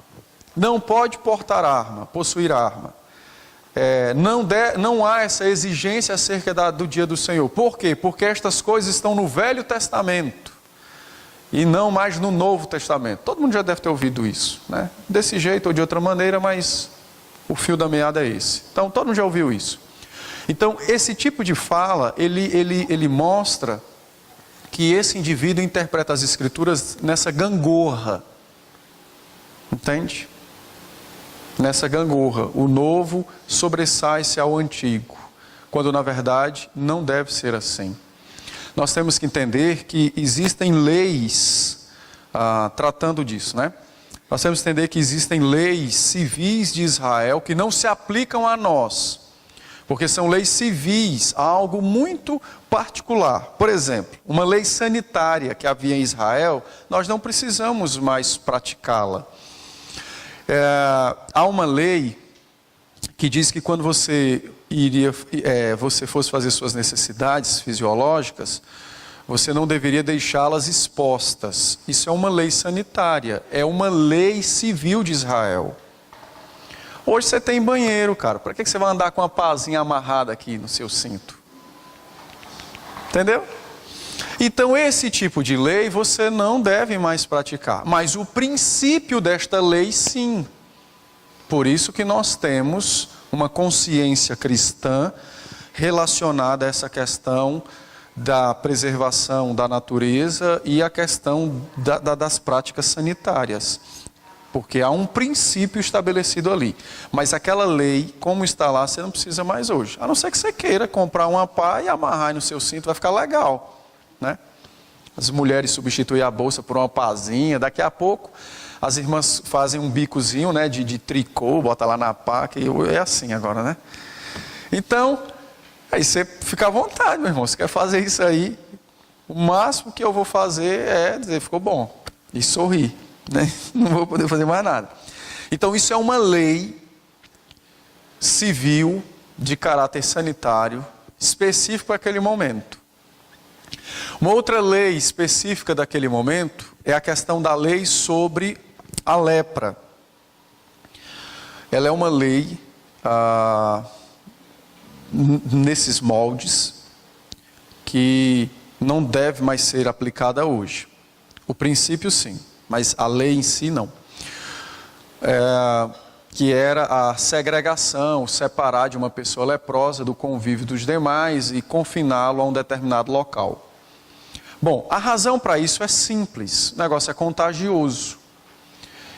não pode portar arma, possuir arma, não há essa exigência acerca do dia do Senhor. Por quê? Porque estas coisas estão no Velho Testamento e não mais no Novo Testamento. Todo mundo já deve ter ouvido isso, né? Desse jeito ou de outra maneira, mas o fio da meada é esse. Então, todo mundo já ouviu isso. Então, esse tipo de fala, ele mostra que esse indivíduo interpreta as Escrituras nessa gangorra. Entende? Nessa gangorra. O novo sobressai-se ao antigo, quando na verdade não deve ser assim. Nós temos que entender que existem leis tratando disso, né? Nós temos que entender que existem leis civis de Israel que não se aplicam a nós, porque são leis civis, algo muito particular. Por exemplo, uma lei sanitária que havia em Israel, nós não precisamos mais praticá-la. Há uma lei que diz que quando você fosse fazer suas necessidades fisiológicas, você não deveria deixá-las expostas. Isso é uma lei sanitária, é uma lei civil de Israel. Hoje você tem banheiro, cara. Para que você vai andar com uma pazinha amarrada aqui no seu cinto? Entendeu? Então esse tipo de lei você não deve mais praticar. Mas o princípio desta lei sim. Por isso que nós temos uma consciência cristã relacionada a essa questão da preservação da natureza e a questão das práticas sanitárias. Porque há um princípio estabelecido ali. Mas aquela lei, como está lá, você não precisa mais hoje. A não ser que você queira comprar uma pá e amarrar aí no seu cinto, vai ficar legal, né? As mulheres substituem a bolsa por uma pazinha. Daqui a pouco, as irmãs fazem um bicozinho, né, de tricô, bota lá na pá, que é assim agora, né? Então, aí você fica à vontade, meu irmão. Você quer fazer isso aí, o máximo que eu vou fazer é dizer, ficou bom, e sorrir, né? Não vou poder fazer mais nada. Então, isso é uma lei civil de caráter sanitário, específico para aquele momento. Uma outra lei específica daquele momento é a questão da lei sobre a lepra. Ela é uma lei nesses moldes que não deve mais ser aplicada hoje. O princípio sim, mas a lei em si não. Que era a segregação, separar de uma pessoa leprosa do convívio dos demais e confiná-lo a um determinado local. Bom, a razão para isso é simples, o negócio é contagioso.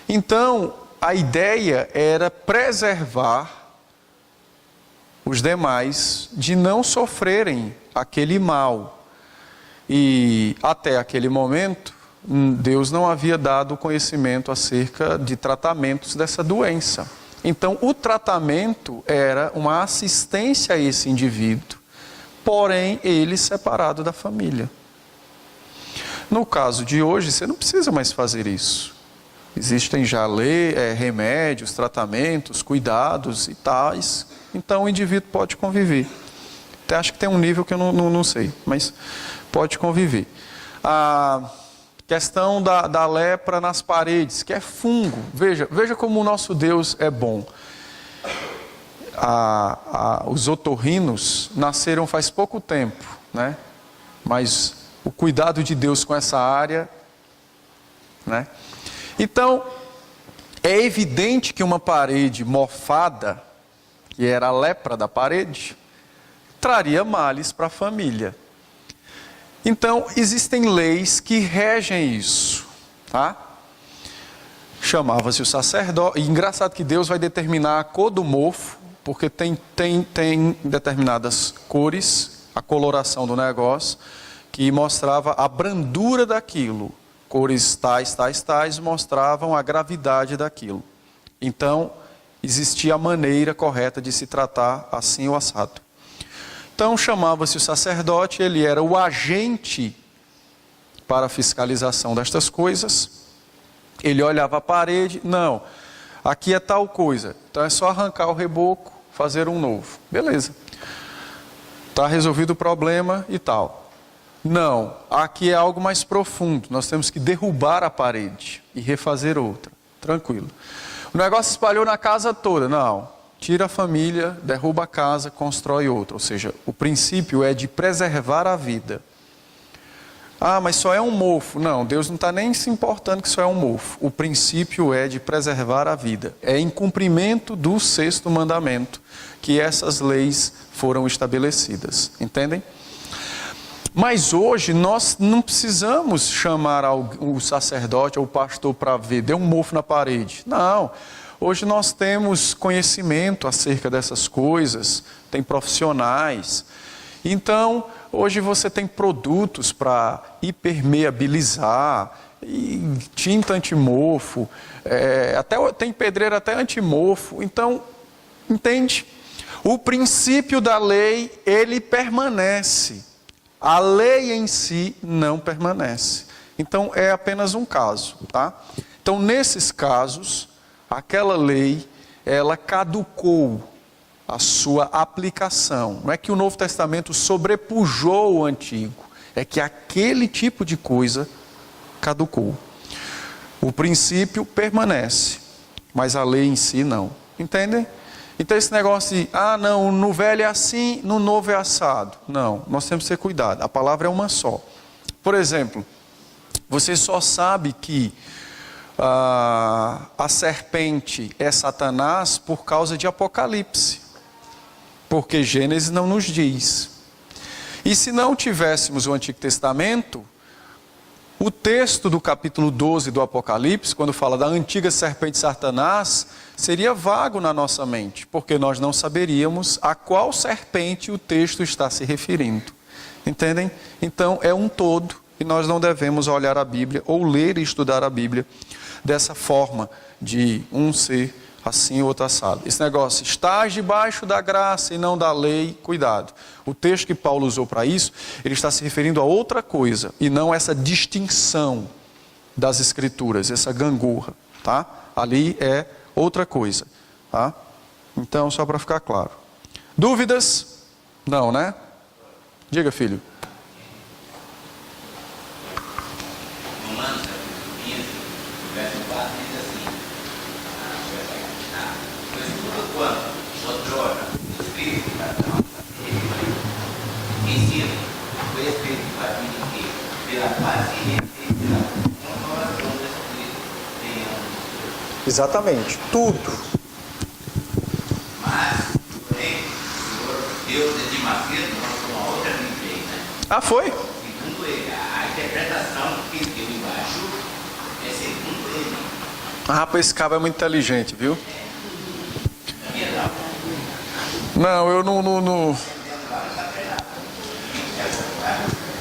Então, a ideia era preservar os demais de não sofrerem aquele mal. E até aquele momento, Deus não havia dado conhecimento acerca de tratamentos dessa doença. Então, o tratamento era uma assistência a esse indivíduo, porém, ele separado da família. No caso de hoje, você não precisa mais fazer isso. Existem já remédios, tratamentos, cuidados e tais. Então, o indivíduo pode conviver. Até acho que tem um nível que eu não sei, mas pode conviver. A questão da lepra nas paredes, que é fungo. Veja como o nosso Deus é bom. Os otorrinos nasceram faz pouco tempo, né? Mas o cuidado de Deus com essa área, né? Então, é evidente que uma parede mofada, que era a lepra da parede, traria males para a família. Então, existem leis que regem isso, tá? Chamava-se o sacerdote, e engraçado que Deus vai determinar a cor do mofo, porque tem determinadas cores, a coloração do negócio, que mostrava a brandura daquilo. Cores tais mostravam a gravidade daquilo. Então, existia a maneira correta de se tratar assim ou assado. Então, chamava-se o sacerdote, ele era o agente para a fiscalização destas coisas. Ele olhava a parede, não, aqui é tal coisa, então é só arrancar o reboco, fazer um novo. Beleza. Está resolvido o problema e tal. Não, aqui é algo mais profundo, nós temos que derrubar a parede e refazer outra. Tranquilo. O negócio espalhou na casa toda. Não, tira a família, derruba a casa, constrói outra. Ou seja, o princípio é de preservar a vida. Ah, mas só é um mofo. Não, Deus não está nem se importando que só é um mofo. O princípio é de preservar a vida. É em cumprimento do 6º mandamento que essas leis foram estabelecidas. Entendem? Mas hoje nós não precisamos chamar o sacerdote ou o pastor para ver, deu um mofo na parede. Não, hoje nós temos conhecimento acerca dessas coisas, tem profissionais. Então, hoje você tem produtos para hipermeabilizar, tinta antimofo, tem pedreira até antimofo. Então, entende? O princípio da lei, ele permanece. A lei em si não permanece. Então, é apenas um caso, tá? Então, nesses casos, aquela lei, ela caducou a sua aplicação. Não é que o Novo Testamento sobrepujou o Antigo, é que aquele tipo de coisa caducou. O princípio permanece, mas a lei em si não. Entendem? Então esse negócio de, não, no velho é assim, no novo é assado. Não, nós temos que ter cuidado, a palavra é uma só. Por exemplo, você só sabe que a serpente é Satanás por causa de Apocalipse. Porque Gênesis não nos diz. E se não tivéssemos o Antigo Testamento, o texto do capítulo 12 do Apocalipse, quando fala da antiga serpente Satanás, seria vago na nossa mente, porque nós não saberíamos a qual serpente o texto está se referindo. Entendem? Então é um todo, e nós não devemos olhar a Bíblia ou ler e estudar a Bíblia dessa forma, de um ser assim ou outro assado. Esse negócio, estás debaixo da graça e não da lei, cuidado. O texto que Paulo usou para isso, ele está se referindo a outra coisa, e não essa distinção das Escrituras, essa gangorra, tá? Ali é outra coisa, tá? Então, só para ficar claro. Dúvidas? Não, né? Diga, filho. Romanos capítulo 15, verso 4 diz assim: pois tudo quanto outrora o Espírito ensina, o Espírito faz que pela paciência e pela consolação do Espírito tenhamos. Exatamente, tudo. Mas, porém, o Senhor Deus de Macedo lançou uma outra Bíblia, né? Ah, foi? Segundo ele, a interpretação que deu embaixo é segundo ele. Ah, rapaz, esse cabo é muito inteligente, viu? Não, eu não...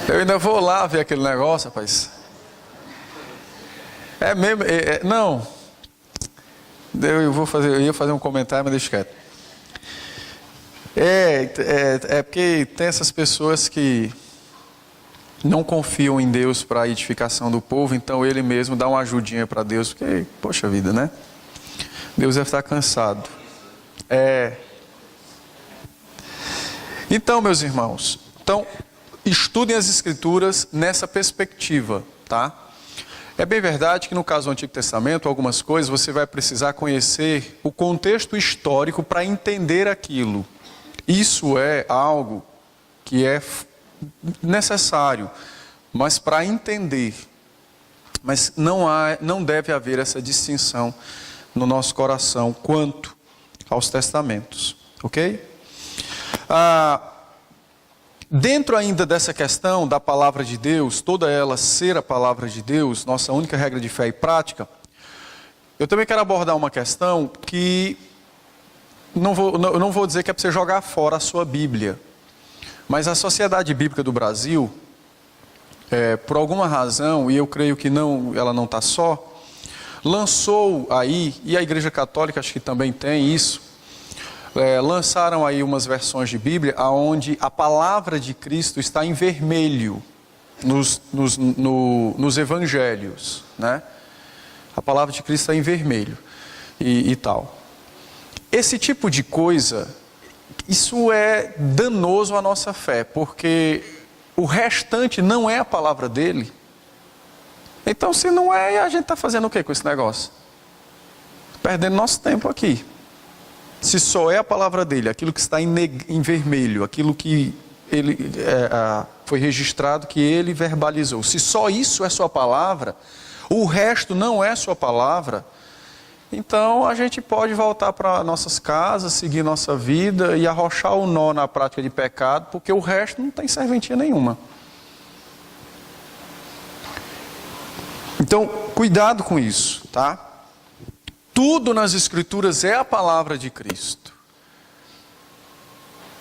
Eu ainda vou lá ver aquele negócio, rapaz. É mesmo... não. Eu ia fazer um comentário, mas deixa quieto. É porque tem essas pessoas que não confiam em Deus para a edificação do povo, então ele mesmo dá uma ajudinha para Deus, porque, poxa vida, né? Deus deve estar cansado. Então, meus irmãos, estudem as Escrituras nessa perspectiva, tá? É bem verdade que no caso do Antigo Testamento, algumas coisas você vai precisar conhecer o contexto histórico para entender aquilo. Isso é algo que é necessário, mas para entender. Mas não deve haver essa distinção no nosso coração quanto aos testamentos, ok? Dentro ainda dessa questão da palavra de Deus, toda ela ser a palavra de Deus, nossa única regra de fé e prática, eu também quero abordar uma questão que não vou dizer que é para você jogar fora a sua Bíblia, mas a Sociedade Bíblica do Brasil, por alguma razão, e eu creio que ela não está só, lançou aí, e a Igreja Católica acho que também tem isso, lançaram aí umas versões de Bíblia onde a palavra de Cristo está em vermelho nos evangelhos, né? A palavra de Cristo está em vermelho e tal. Esse tipo de coisa, isso é danoso à nossa fé, porque o restante não é a palavra dele. Então, se não é, a gente está fazendo o que com esse negócio? Perdendo nosso tempo aqui. Se só é a palavra dele, aquilo que está em vermelho, aquilo que ele foi registrado, que ele verbalizou. Se só isso é sua palavra, o resto não é sua palavra, então a gente pode voltar para nossas casas, seguir nossa vida e arrochar o nó na prática de pecado, porque o resto não tem serventia nenhuma. Então, cuidado com isso, tá? Tudo nas Escrituras é a palavra de Cristo.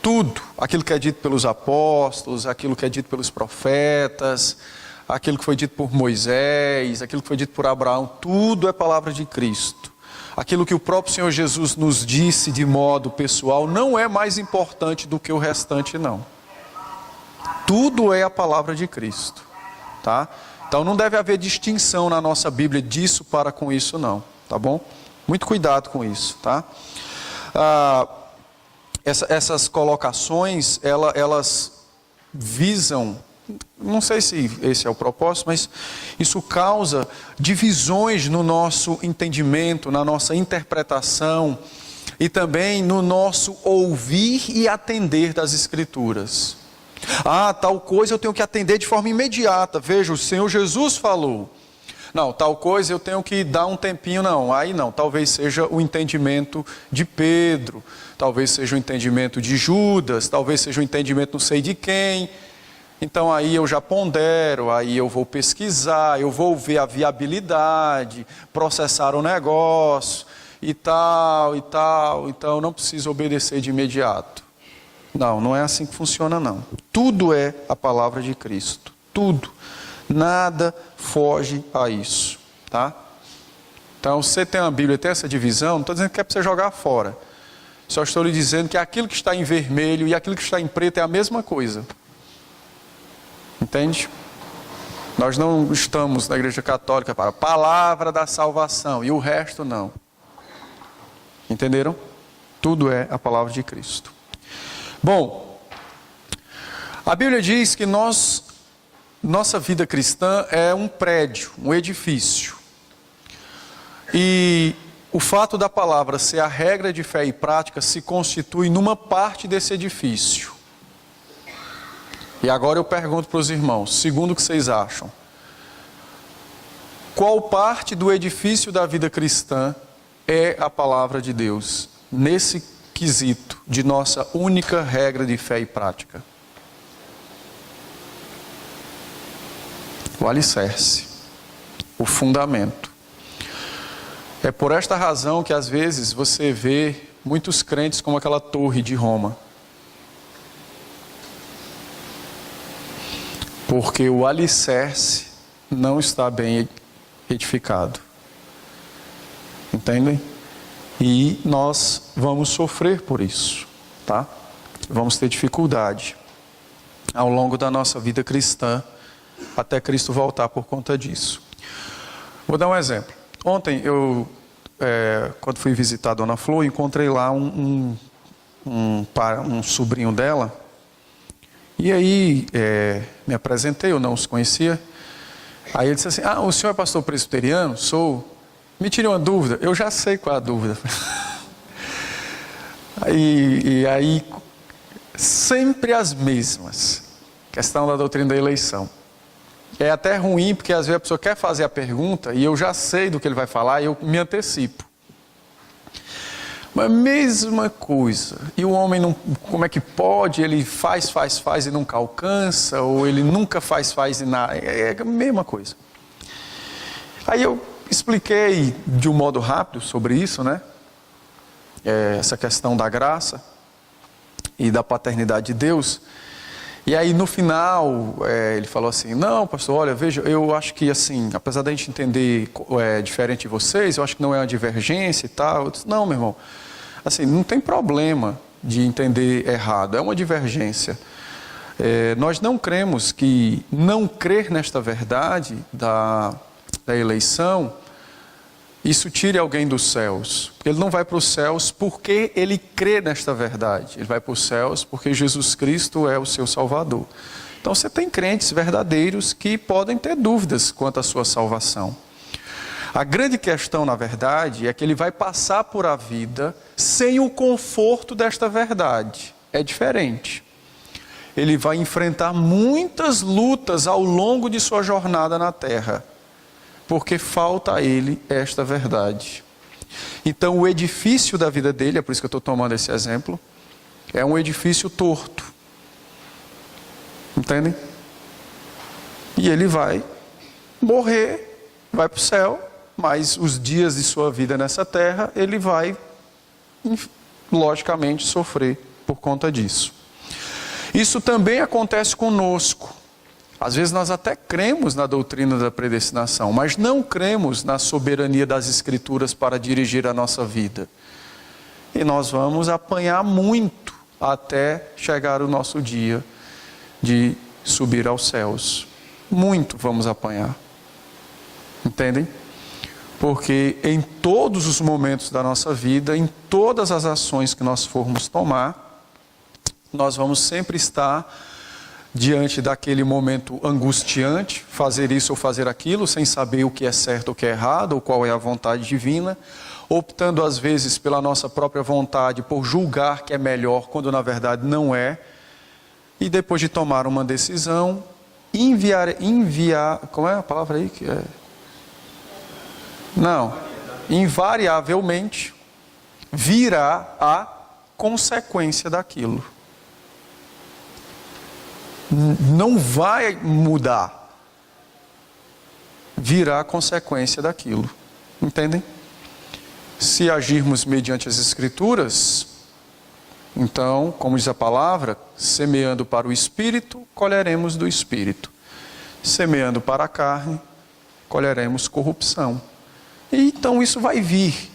Tudo. Aquilo que é dito pelos apóstolos, aquilo que é dito pelos profetas, aquilo que foi dito por Moisés, aquilo que foi dito por Abraão, tudo é palavra de Cristo. Aquilo que o próprio Senhor Jesus nos disse de modo pessoal não é mais importante do que o restante, não. Tudo é a palavra de Cristo, tá? Então não deve haver distinção na nossa Bíblia disso para com isso, não, tá bom? Muito cuidado com isso, tá? Essas colocações, elas visam, não sei se esse é o propósito, mas isso causa divisões no nosso entendimento, na nossa interpretação e também no nosso ouvir e atender das Escrituras. Tal coisa eu tenho que atender de forma imediata. Veja, o Senhor Jesus falou. Não, tal coisa eu tenho que dar um tempinho, não. Aí não, talvez seja o entendimento de Pedro, talvez seja o entendimento de Judas, talvez seja o entendimento não sei de quem. Então aí eu já pondero, aí eu vou pesquisar, eu vou ver a viabilidade, processar o negócio e tal, então eu não preciso obedecer de imediato. Não, não é assim que funciona não. Tudo é a palavra de Cristo, tudo. Nada foge a isso, tá? Então você tem uma Bíblia, tem essa divisão, não estou dizendo que é para você jogar fora. Só estou lhe dizendo que aquilo que está em vermelho e aquilo que está em preto é a mesma coisa. Entende? Nós não estamos na Igreja Católica para a palavra da salvação e o resto não. Entenderam? Tudo é a palavra de Cristo. Bom, a Bíblia diz que nossa vida cristã é um prédio, um edifício. E o fato da palavra ser a regra de fé e prática se constitui numa parte desse edifício. E agora eu pergunto para os irmãos, segundo o que vocês acham, qual parte do edifício da vida cristã é a palavra de Deus, nesse quesito de nossa única regra de fé e prática? O alicerce, o fundamento. É por esta razão que às vezes você vê muitos crentes como aquela torre de Roma. Porque o alicerce não está bem edificado. Entendem? E nós vamos sofrer por isso, tá? Vamos ter dificuldade ao longo da nossa vida cristã, até Cristo voltar por conta disso. Vou dar um exemplo. Ontem eu, quando fui visitar a Dona Flor, encontrei lá um sobrinho dela. E aí, me apresentei, eu não os conhecia. Aí ele disse assim, o senhor é pastor presbiteriano? Sou. Me tire uma dúvida. Eu já sei qual é a dúvida. E aí, sempre as mesmas. Questão da doutrina da eleição. É até ruim, porque às vezes a pessoa quer fazer a pergunta e eu já sei do que ele vai falar e eu me antecipo. Mas mesma coisa. E o homem, não, como é que pode? Ele faz e nunca alcança, ou ele nunca faz e nada. É a mesma coisa. Aí eu expliquei de um modo rápido sobre isso, né? Essa questão da graça e da paternidade de Deus. E aí no final ele falou assim, não pastor, olha, veja, eu acho que assim, apesar da gente entender diferente de vocês, eu acho que não é uma divergência e tal. Eu disse, não, meu irmão, assim, não tem problema de entender errado, é uma divergência. Nós não cremos que não crer nesta verdade da eleição, isso tire alguém dos céus. Porque ele não vai para os céus porque ele crê nesta verdade. Ele vai para os céus porque Jesus Cristo é o seu Salvador. Então você tem crentes verdadeiros que podem ter dúvidas quanto à sua salvação. A grande questão, na verdade, é que ele vai passar por a vida sem o conforto desta verdade. É diferente. Ele vai enfrentar muitas lutas ao longo de sua jornada na terra, porque falta a ele esta verdade. Então o edifício da vida dele, é por isso que eu estou tomando esse exemplo, é um edifício torto. Entendem? E ele vai morrer, vai para o céu, mas os dias de sua vida nessa terra, ele vai, logicamente, sofrer por conta disso. Isso também acontece conosco. Às vezes nós até cremos na doutrina da predestinação, mas não cremos na soberania das Escrituras para dirigir a nossa vida. E nós vamos apanhar muito até chegar o nosso dia de subir aos céus. Muito vamos apanhar. Entendem? Porque em todos os momentos da nossa vida, em todas as ações que nós formos tomar, nós vamos sempre estar diante daquele momento angustiante, fazer isso ou fazer aquilo, sem saber o que é certo ou o que é errado, ou qual é a vontade divina, optando às vezes pela nossa própria vontade, por julgar que é melhor, quando na verdade não é, e depois de tomar uma decisão, enviar, como é a palavra aí? Invariavelmente, virá a consequência daquilo. não vai mudar. Virá consequência daquilo. Entendem? Se agirmos mediante as Escrituras, então, como diz a palavra, semeando para o Espírito, colheremos do Espírito. Semeando para a carne, colheremos corrupção. E então isso vai vir.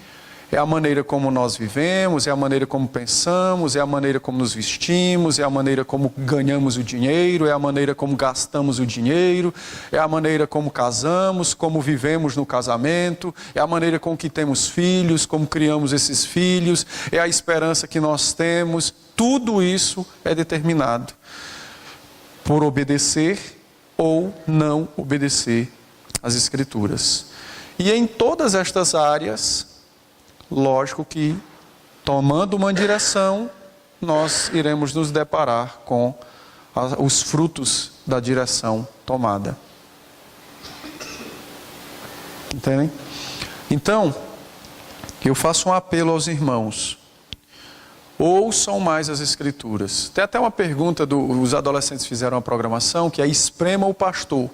É a maneira como nós vivemos, é a maneira como pensamos, é a maneira como nos vestimos, é a maneira como ganhamos o dinheiro, é a maneira como gastamos o dinheiro, é a maneira como casamos, como vivemos no casamento, é a maneira com que temos filhos, como criamos esses filhos, é a esperança que nós temos. Tudo isso é determinado por obedecer ou não obedecer às Escrituras. E em todas estas áreas, lógico que, tomando uma direção, nós iremos nos deparar com os frutos da direção tomada. Entendem? Então, eu faço um apelo aos irmãos. Ouçam mais as Escrituras. Tem até uma pergunta, os adolescentes fizeram uma programação, que é esprema o pastor.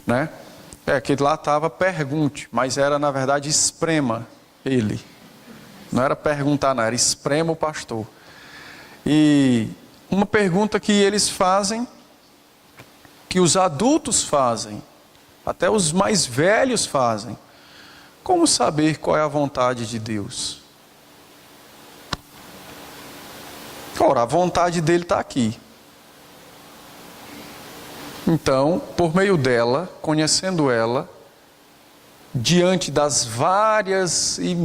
Né? Que lá estava pergunte, mas era na verdade esprema ele. Não era perguntar, não, era esprema o pastor. E uma pergunta que eles fazem, que os adultos fazem, até os mais velhos fazem: como saber qual é a vontade de Deus? Ora, a vontade dele está aqui. Então, por meio dela, conhecendo ela, diante das várias e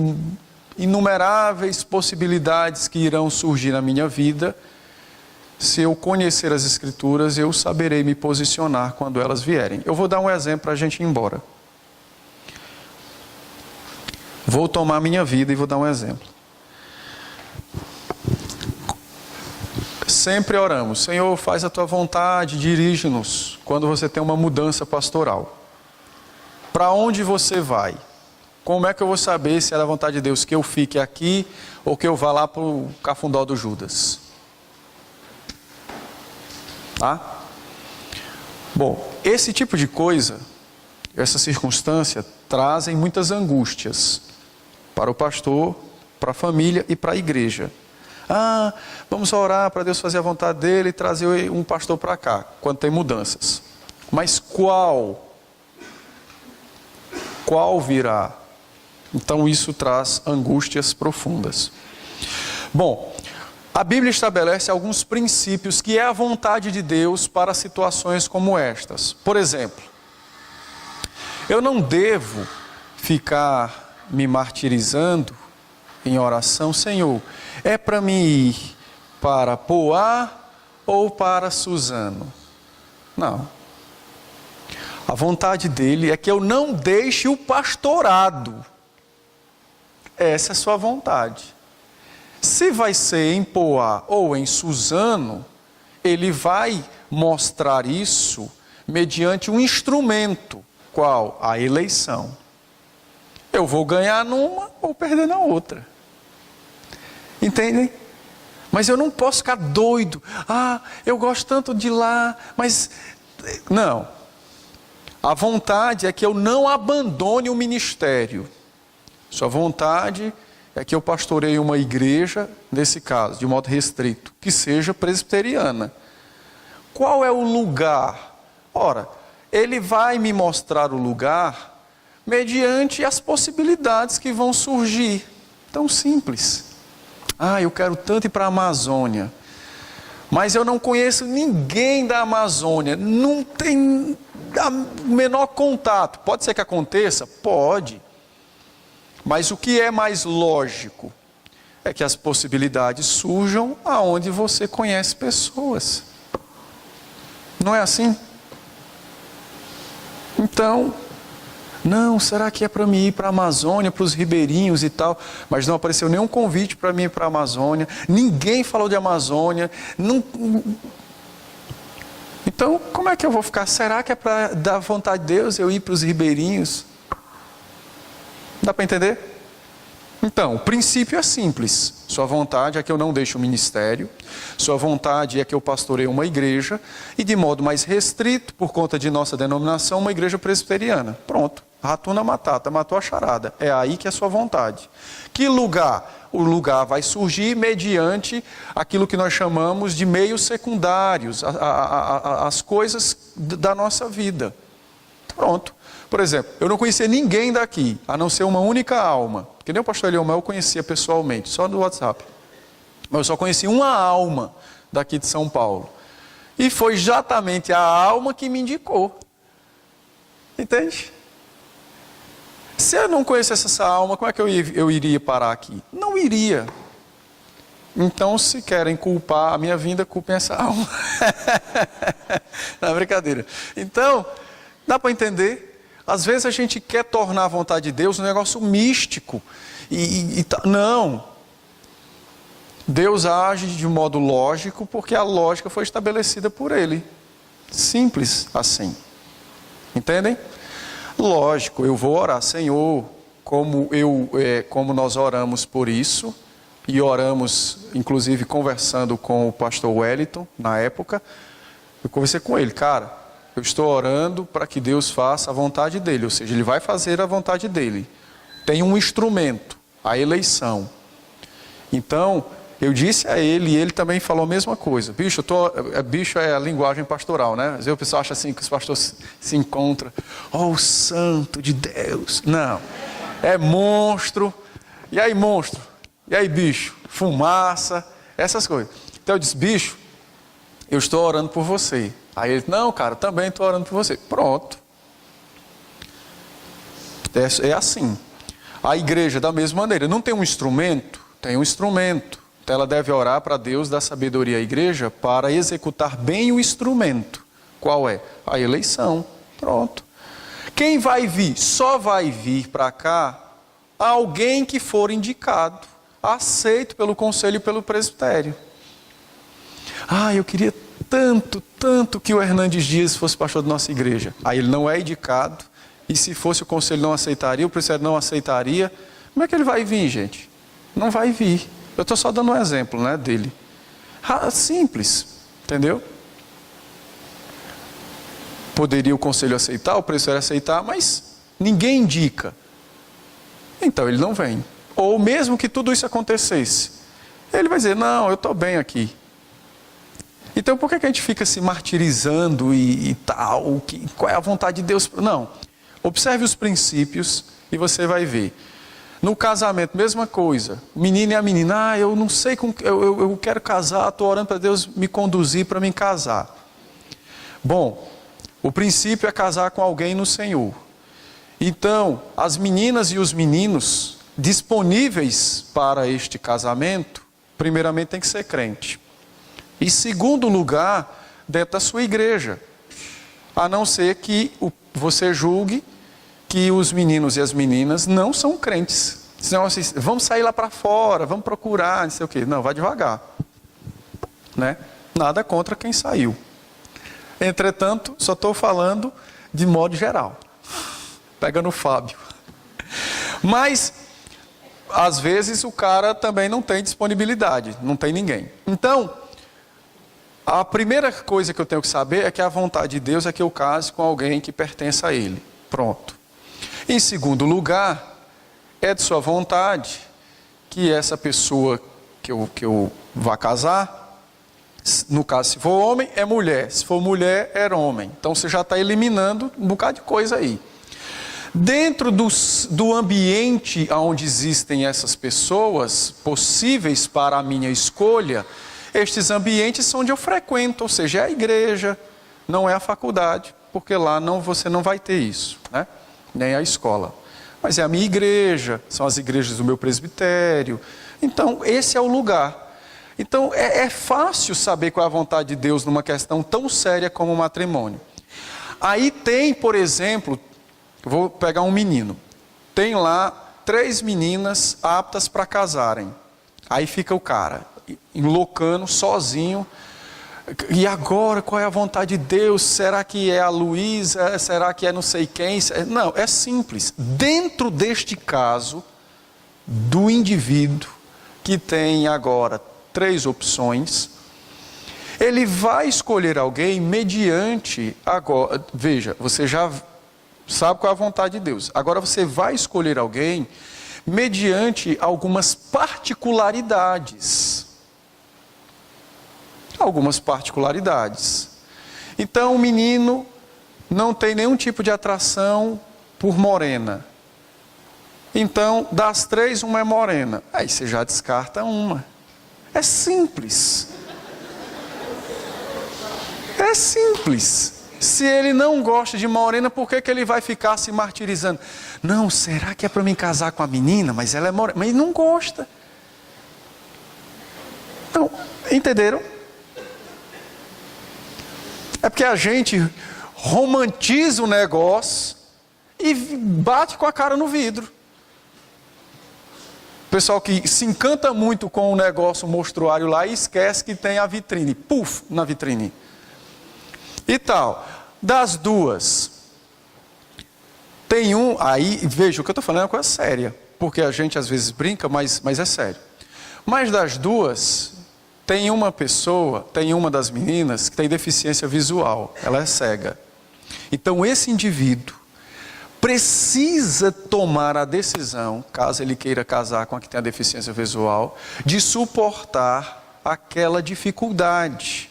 inumeráveis possibilidades que irão surgir na minha vida, se eu conhecer as Escrituras, eu saberei me posicionar quando elas vierem. Eu vou dar um exemplo para a gente ir embora. Vou tomar a minha vida e vou dar um exemplo. Sempre oramos: Senhor, faz a tua vontade, dirige-nos quando você tem uma mudança pastoral. Para onde você vai? Como é que eu vou saber se é da vontade de Deus que eu fique aqui ou que eu vá lá para o cafundó do Judas? Tá? Bom, esse tipo de coisa, essa circunstância, trazem muitas angústias para o pastor, para a família e para a igreja. Vamos orar para Deus fazer a vontade dele e trazer um pastor para cá, quando tem mudanças. Mas qual virá? Então isso traz angústias profundas. Bom, a Bíblia estabelece alguns princípios que é a vontade de Deus para situações como estas. Por exemplo, eu não devo ficar me martirizando em oração: Senhor, é para mim ir para Poá ou para Suzano? Não. A vontade dele é que eu não deixe o pastorado. Essa é a sua vontade. Se vai ser em Poá ou em Suzano, ele vai mostrar isso mediante um instrumento. Qual? A eleição. Eu vou ganhar numa ou perder na outra. Entendem? Mas eu não posso ficar doido. Eu gosto tanto de lá, mas... Não. A vontade é que eu não abandone o ministério. Sua vontade é que eu pastoreie uma igreja, nesse caso, de modo restrito, que seja presbiteriana. Qual é o lugar? Ora, ele vai me mostrar o lugar mediante as possibilidades que vão surgir. Tão simples. Eu quero tanto ir para a Amazônia, mas eu não conheço ninguém da Amazônia, não tem o menor contato. Pode ser que aconteça? Pode. Mas o que é mais lógico é que as possibilidades surjam aonde você conhece pessoas. Não é assim? Então, não, será que é para mim ir para a Amazônia, para os ribeirinhos e tal? Mas não apareceu nenhum convite para mim ir para a Amazônia. Ninguém falou de Amazônia. Então, como é que eu vou ficar? Será que é para dar vontade de Deus eu ir para os ribeirinhos? Dá para entender? Então, o princípio é simples. Sua vontade é que eu não deixe o ministério. Sua vontade é que eu pastoreie uma igreja. E de modo mais restrito, por conta de nossa denominação, uma igreja presbiteriana. Pronto. Ratuna matata, matou a charada. É aí que é a sua vontade. Que lugar? O lugar vai surgir mediante aquilo que nós chamamos de meios secundários. As coisas da nossa vida. Pronto. Por exemplo, eu não conhecia ninguém daqui, a não ser uma única alma. Porque nem o pastor Eliomel eu conhecia pessoalmente, só no WhatsApp. Mas eu só conheci uma alma daqui de São Paulo. E foi exatamente a alma que me indicou. Entende? Se eu não conhecesse essa alma, como é que eu iria parar aqui? Não iria. Então, se querem culpar a minha vinda, culpem essa alma. Não é brincadeira. Então, dá para entender? Às vezes a gente quer tornar a vontade de Deus um negócio místico. Não. Deus age de modo lógico porque a lógica foi estabelecida por Ele. Simples assim. Entendem? Lógico, eu vou orar, Senhor, como nós oramos por isso, e oramos, inclusive, conversando com o pastor Wellington, na época, eu conversei com ele, cara, eu estou orando para que Deus faça a vontade dEle, ou seja, Ele vai fazer a vontade dEle. Tem um instrumento, a eleição. Então, eu disse a ele, e ele também falou a mesma coisa. Bicho é a linguagem pastoral, né? Às vezes o pessoal acha assim que os pastores se encontram. Oh, santo de Deus. Não. É monstro. E aí, monstro? E aí, bicho? Fumaça. Essas coisas. Então eu disse, bicho, eu estou orando por você. Aí ele, não, cara, também estou orando por você. Pronto. É assim. A igreja, da mesma maneira, não tem um instrumento? Tem um instrumento. Então ela deve orar para Deus dar sabedoria à igreja para executar bem o instrumento. Qual é? A eleição. Pronto. Quem vai vir? Só vai vir para cá alguém que for indicado, aceito pelo conselho e pelo presbitério. Eu queria tanto que o Hernandes Dias fosse pastor da nossa igreja. Aí ele não é indicado, e se fosse o conselho não aceitaria, o presbitério não aceitaria. Como é que ele vai vir, gente? Não vai vir. Eu estou só dando um exemplo, né, dele. Simples, entendeu? Poderia o conselho aceitar, o presbitério aceitar, mas ninguém indica. Então ele não vem. Ou mesmo que tudo isso acontecesse, ele vai dizer, não, eu estou bem aqui. Então por que a gente fica se martirizando e tal? Qual é a vontade de Deus? Não. Observe os princípios e você vai ver. No casamento, mesma coisa. O menino e a menina, eu não sei, eu quero casar, estou orando para Deus me conduzir para me casar. Bom, o princípio é casar com alguém no Senhor. Então, as meninas e os meninos disponíveis para este casamento, primeiramente tem que ser crente. E segundo lugar, dentro da sua igreja. A não ser que você julgue que os meninos e as meninas não são crentes. Senão, assim, vamos sair lá para fora, vamos procurar, não sei o quê. Não, vai devagar. Né? Nada contra quem saiu. Entretanto, só estou falando de modo geral. Pega no Fábio. Mas, às vezes, o cara também não tem disponibilidade, não tem ninguém. Então, a primeira coisa que eu tenho que saber é que a vontade de Deus é que eu case com alguém que pertença a Ele. Pronto. Em segundo lugar, é de sua vontade que essa pessoa que eu vá casar, no caso, se for homem, é mulher. Se for mulher, é homem. Então você já está eliminando um bocado de coisa aí. Dentro do ambiente onde existem essas pessoas possíveis para a minha escolha, estes ambientes são onde eu frequento, ou seja, é a igreja, não é a faculdade, porque lá você não vai ter isso, né? Nem a escola. Mas é a minha igreja, são as igrejas do meu presbitério. Então, esse é o lugar. Então, é fácil saber qual é a vontade de Deus numa questão tão séria como o matrimônio. Aí tem, por exemplo, vou pegar um menino. Tem lá 3 meninas aptas para casarem. Aí fica o cara enloucando, sozinho. E agora, qual é a vontade de Deus? Será que é a Luísa? Será que é não sei quem? Não, é simples. Dentro deste caso, do indivíduo que tem agora 3 opções, ele vai escolher alguém mediante agora. Veja, você já sabe qual é a vontade de Deus. Agora você vai escolher alguém mediante algumas particularidades. Algumas particularidades. Então o menino não tem nenhum tipo de atração por morena. Então, das 3, uma é morena. Aí você já descarta uma. É simples. É simples. Se ele não gosta de morena, por que ele vai ficar se martirizando? Não, será que é para mim casar com a menina? Mas ela é morena. Mas ele não gosta. Não, entenderam? É porque a gente romantiza o negócio e bate com a cara no vidro. O pessoal que se encanta muito com o negócio mostruário lá e esquece que tem a vitrine. Puf, na vitrine. E tal. Das 2, tem um... Aí, veja, o que eu estou falando é uma coisa séria. Porque a gente às vezes brinca, mas é sério. Mas das 2, tem uma pessoa, tem uma das meninas que tem deficiência visual. Ela é cega. Então esse indivíduo precisa tomar a decisão, caso ele queira casar com a que tem a deficiência visual, de suportar aquela dificuldade.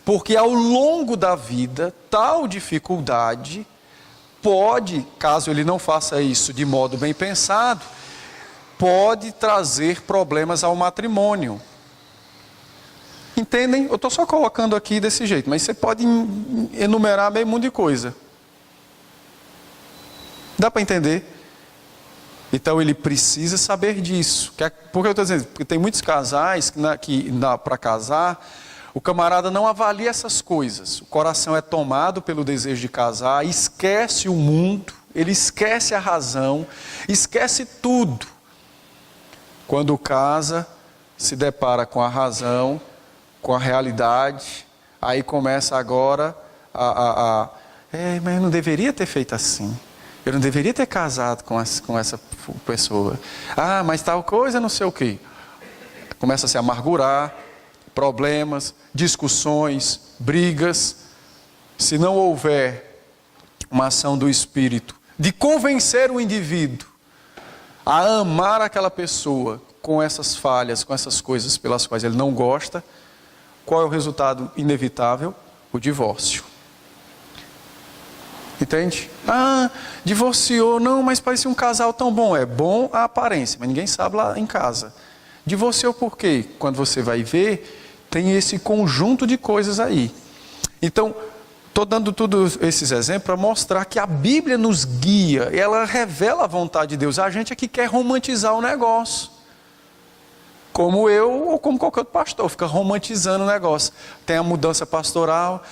Porque ao longo da vida, tal dificuldade pode, caso ele não faça isso de modo bem pensado, pode trazer problemas ao matrimônio. Entendem? Eu estou só colocando aqui desse jeito, mas você pode enumerar meio mundo de coisa. Dá para entender? Então ele precisa saber disso. Por que eu estou dizendo? Porque tem muitos casais que para casar, o camarada não avalia essas coisas. O coração é tomado pelo desejo de casar, esquece o mundo, ele esquece a razão, esquece tudo. Quando casa, se depara com a razão, com a realidade, aí começa agora mas eu não deveria ter feito assim. Eu não deveria ter casado com essa pessoa. Ah, mas tal coisa, não sei o quê. Começa a se amargurar, problemas, discussões, brigas. Se não houver uma ação do Espírito de convencer o indivíduo a amar aquela pessoa com essas falhas, com essas coisas pelas quais ele não gosta, qual é o resultado inevitável? O divórcio. Entende? Ah, divorciou, não, mas parecia um casal tão bom. É bom a aparência, mas ninguém sabe lá em casa. Divorciou por quê? Quando você vai ver, tem esse conjunto de coisas aí. Então, estou dando todos esses exemplos para mostrar que a Bíblia nos guia, ela revela a vontade de Deus. A gente é que quer romantizar o negócio. Como eu ou como qualquer outro pastor, fica romantizando o negócio. Tem a mudança pastoral,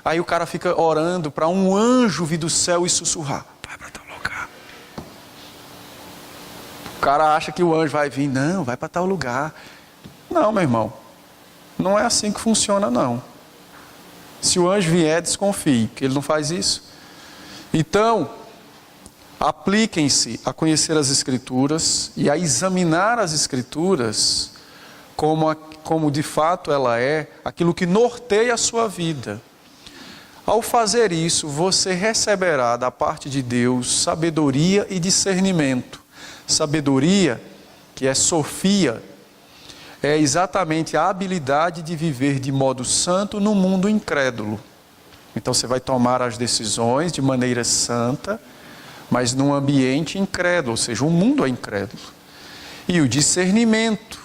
aí o cara fica orando para um anjo vir do céu e sussurrar. Vai para tal lugar. O cara acha que o anjo vai vir. Não, vai para tal lugar. Não, meu irmão. Não é assim que funciona, não. Se o anjo vier, desconfie, que ele não faz isso. Então, apliquem-se a conhecer as Escrituras e a examinar as Escrituras como de fato ela é, aquilo que norteia a sua vida. Ao fazer isso, você receberá da parte de Deus sabedoria e discernimento. Sabedoria, que é sofia, é exatamente a habilidade de viver de modo santo no mundo incrédulo. Então você vai tomar as decisões de maneira santa, mas num ambiente incrédulo, ou seja, o mundo é incrédulo. E o discernimento,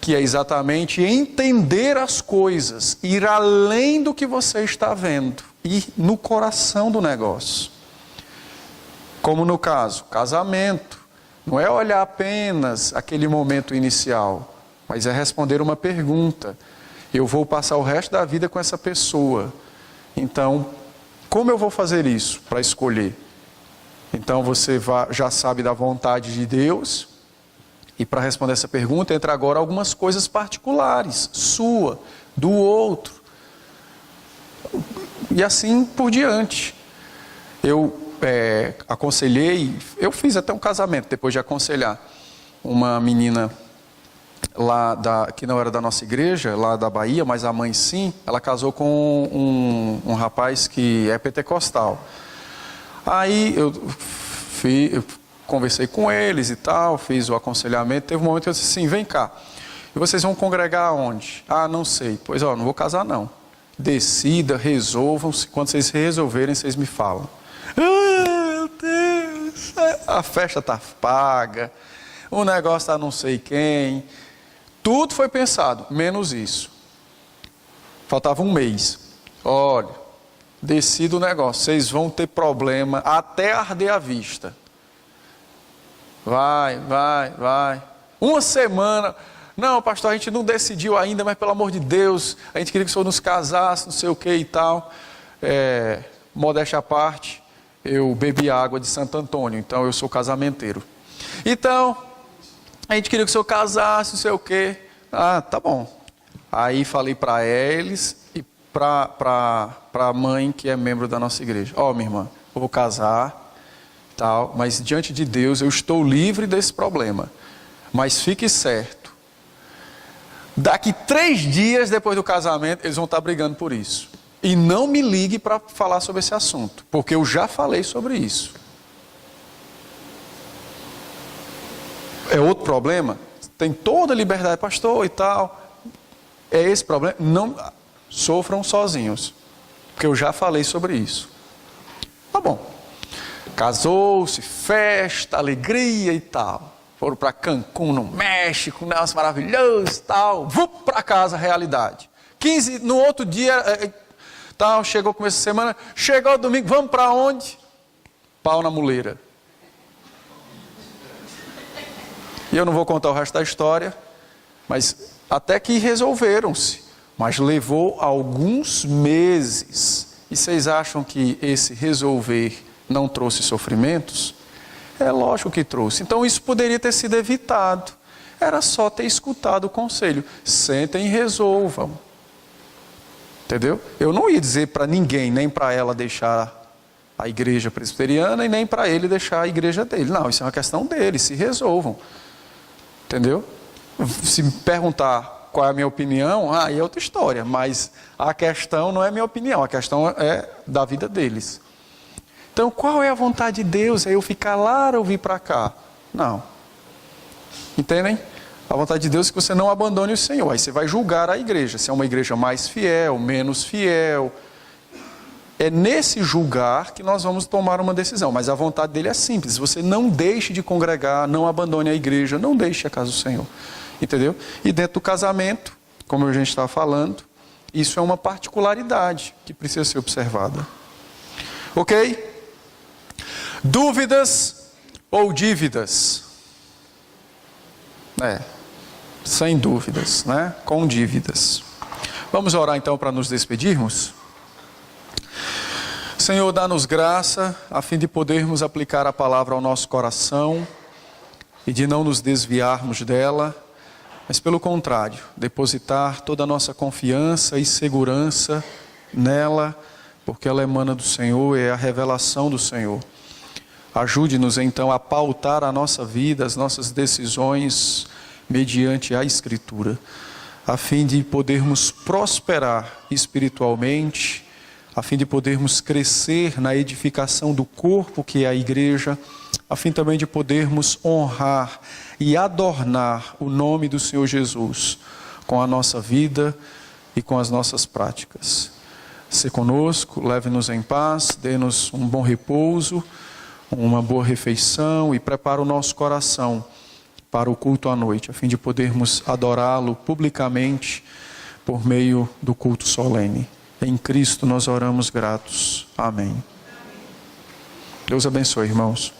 que é exatamente entender as coisas, ir além do que você está vendo, ir no coração do negócio. Como no caso, casamento, não é olhar apenas aquele momento inicial, mas é responder uma pergunta. Eu vou passar o resto da vida com essa pessoa. Então, como eu vou fazer isso para escolher? Então você já sabe da vontade de Deus. E para responder essa pergunta, entra agora algumas coisas particulares, sua, do outro. E assim por diante. Eu aconselhei, eu fiz até um casamento depois de aconselhar. uma menina lá que não era da nossa igreja, lá da Bahia, mas a mãe sim, ela casou com um rapaz que é pentecostal. Aí eu conversei com eles e tal, fiz o aconselhamento, teve um momento que eu disse assim, vem cá, e vocês vão congregar onde? Ah, não sei. Pois não vou casar não. Decida, resolvam-se, quando vocês resolverem, vocês me falam. Meu Deus, a festa está paga, o negócio está não sei quem, tudo foi pensado, menos isso. Faltava um mês. Olha, decida o negócio, vocês vão ter problema até arder a vista. Vai. Uma semana, não pastor, a gente não decidiu ainda, mas pelo amor de Deus, a gente queria que o senhor nos casasse, não sei o que e tal. Modéstia à parte, eu bebi água de Santo Antônio, então eu sou casamenteiro. Então, a gente queria que o senhor casasse, não sei o que. Ah, tá bom. Aí falei para eles e para a mãe que é membro da nossa igreja. Ó, minha irmã, eu vou casar, tal, mas diante de Deus eu estou livre desse problema. Mas fique certo, daqui 3 dias depois do casamento, eles vão estar brigando por isso. E não me ligue para falar sobre esse assunto, porque eu já falei sobre isso. É outro problema? Tem toda a liberdade, pastor, e tal. É esse problema? Não sofram sozinhos, porque eu já falei sobre isso. Tá bom. Casou-se, festa, alegria e tal. Foram para Cancún, no México, negócio maravilhoso e tal. Vou para casa, realidade. No outro dia, tal, chegou começo de semana, chegou domingo, vamos para onde? Pau na muleira. E eu não vou contar o resto da história, mas até que resolveram-se. Mas levou alguns meses. E vocês acham que esse resolver não trouxe sofrimentos? É lógico que trouxe. Então isso poderia ter sido evitado. Era só ter escutado o conselho. Sentem e resolvam. Entendeu? Eu não ia dizer para ninguém, nem para ela deixar a igreja presbiteriana e nem para ele deixar a igreja dele. Não, isso é uma questão deles, se resolvam. Entendeu? Se me perguntar qual é a minha opinião, aí é outra história, mas a questão não é minha opinião, a questão é da vida deles. Então, qual é a vontade de Deus? É eu ficar lá ou vir para cá? Não. Entendem? A vontade de Deus é que você não abandone o Senhor. Aí você vai julgar a igreja, se é uma igreja mais fiel, menos fiel. É nesse julgar que nós vamos tomar uma decisão, mas a vontade dele é simples. Você não deixe de congregar, não abandone a igreja, não deixe a casa do Senhor. Entendeu? E dentro do casamento, como a gente estava falando, isso é uma particularidade que precisa ser observada. Ok? Dúvidas ou dívidas? Sem dúvidas, né? Com dívidas. Vamos orar então para nos despedirmos? Senhor, dá-nos graça a fim de podermos aplicar a palavra ao nosso coração e de não nos desviarmos dela, mas pelo contrário, depositar toda a nossa confiança e segurança nela, porque ela emana do Senhor, é a revelação do Senhor. Ajude-nos então a pautar a nossa vida, as nossas decisões mediante a Escritura, a fim de podermos prosperar espiritualmente, a fim de podermos crescer na edificação do corpo que é a igreja, a fim também de podermos honrar e adornar o nome do Senhor Jesus com a nossa vida e com as nossas práticas. Se conosco, leve-nos em paz, dê-nos um bom repouso, uma boa refeição e prepara o nosso coração para o culto à noite, a fim de podermos adorá-lo publicamente por meio do culto solene. Em Cristo nós oramos gratos. Amém. Deus abençoe, irmãos.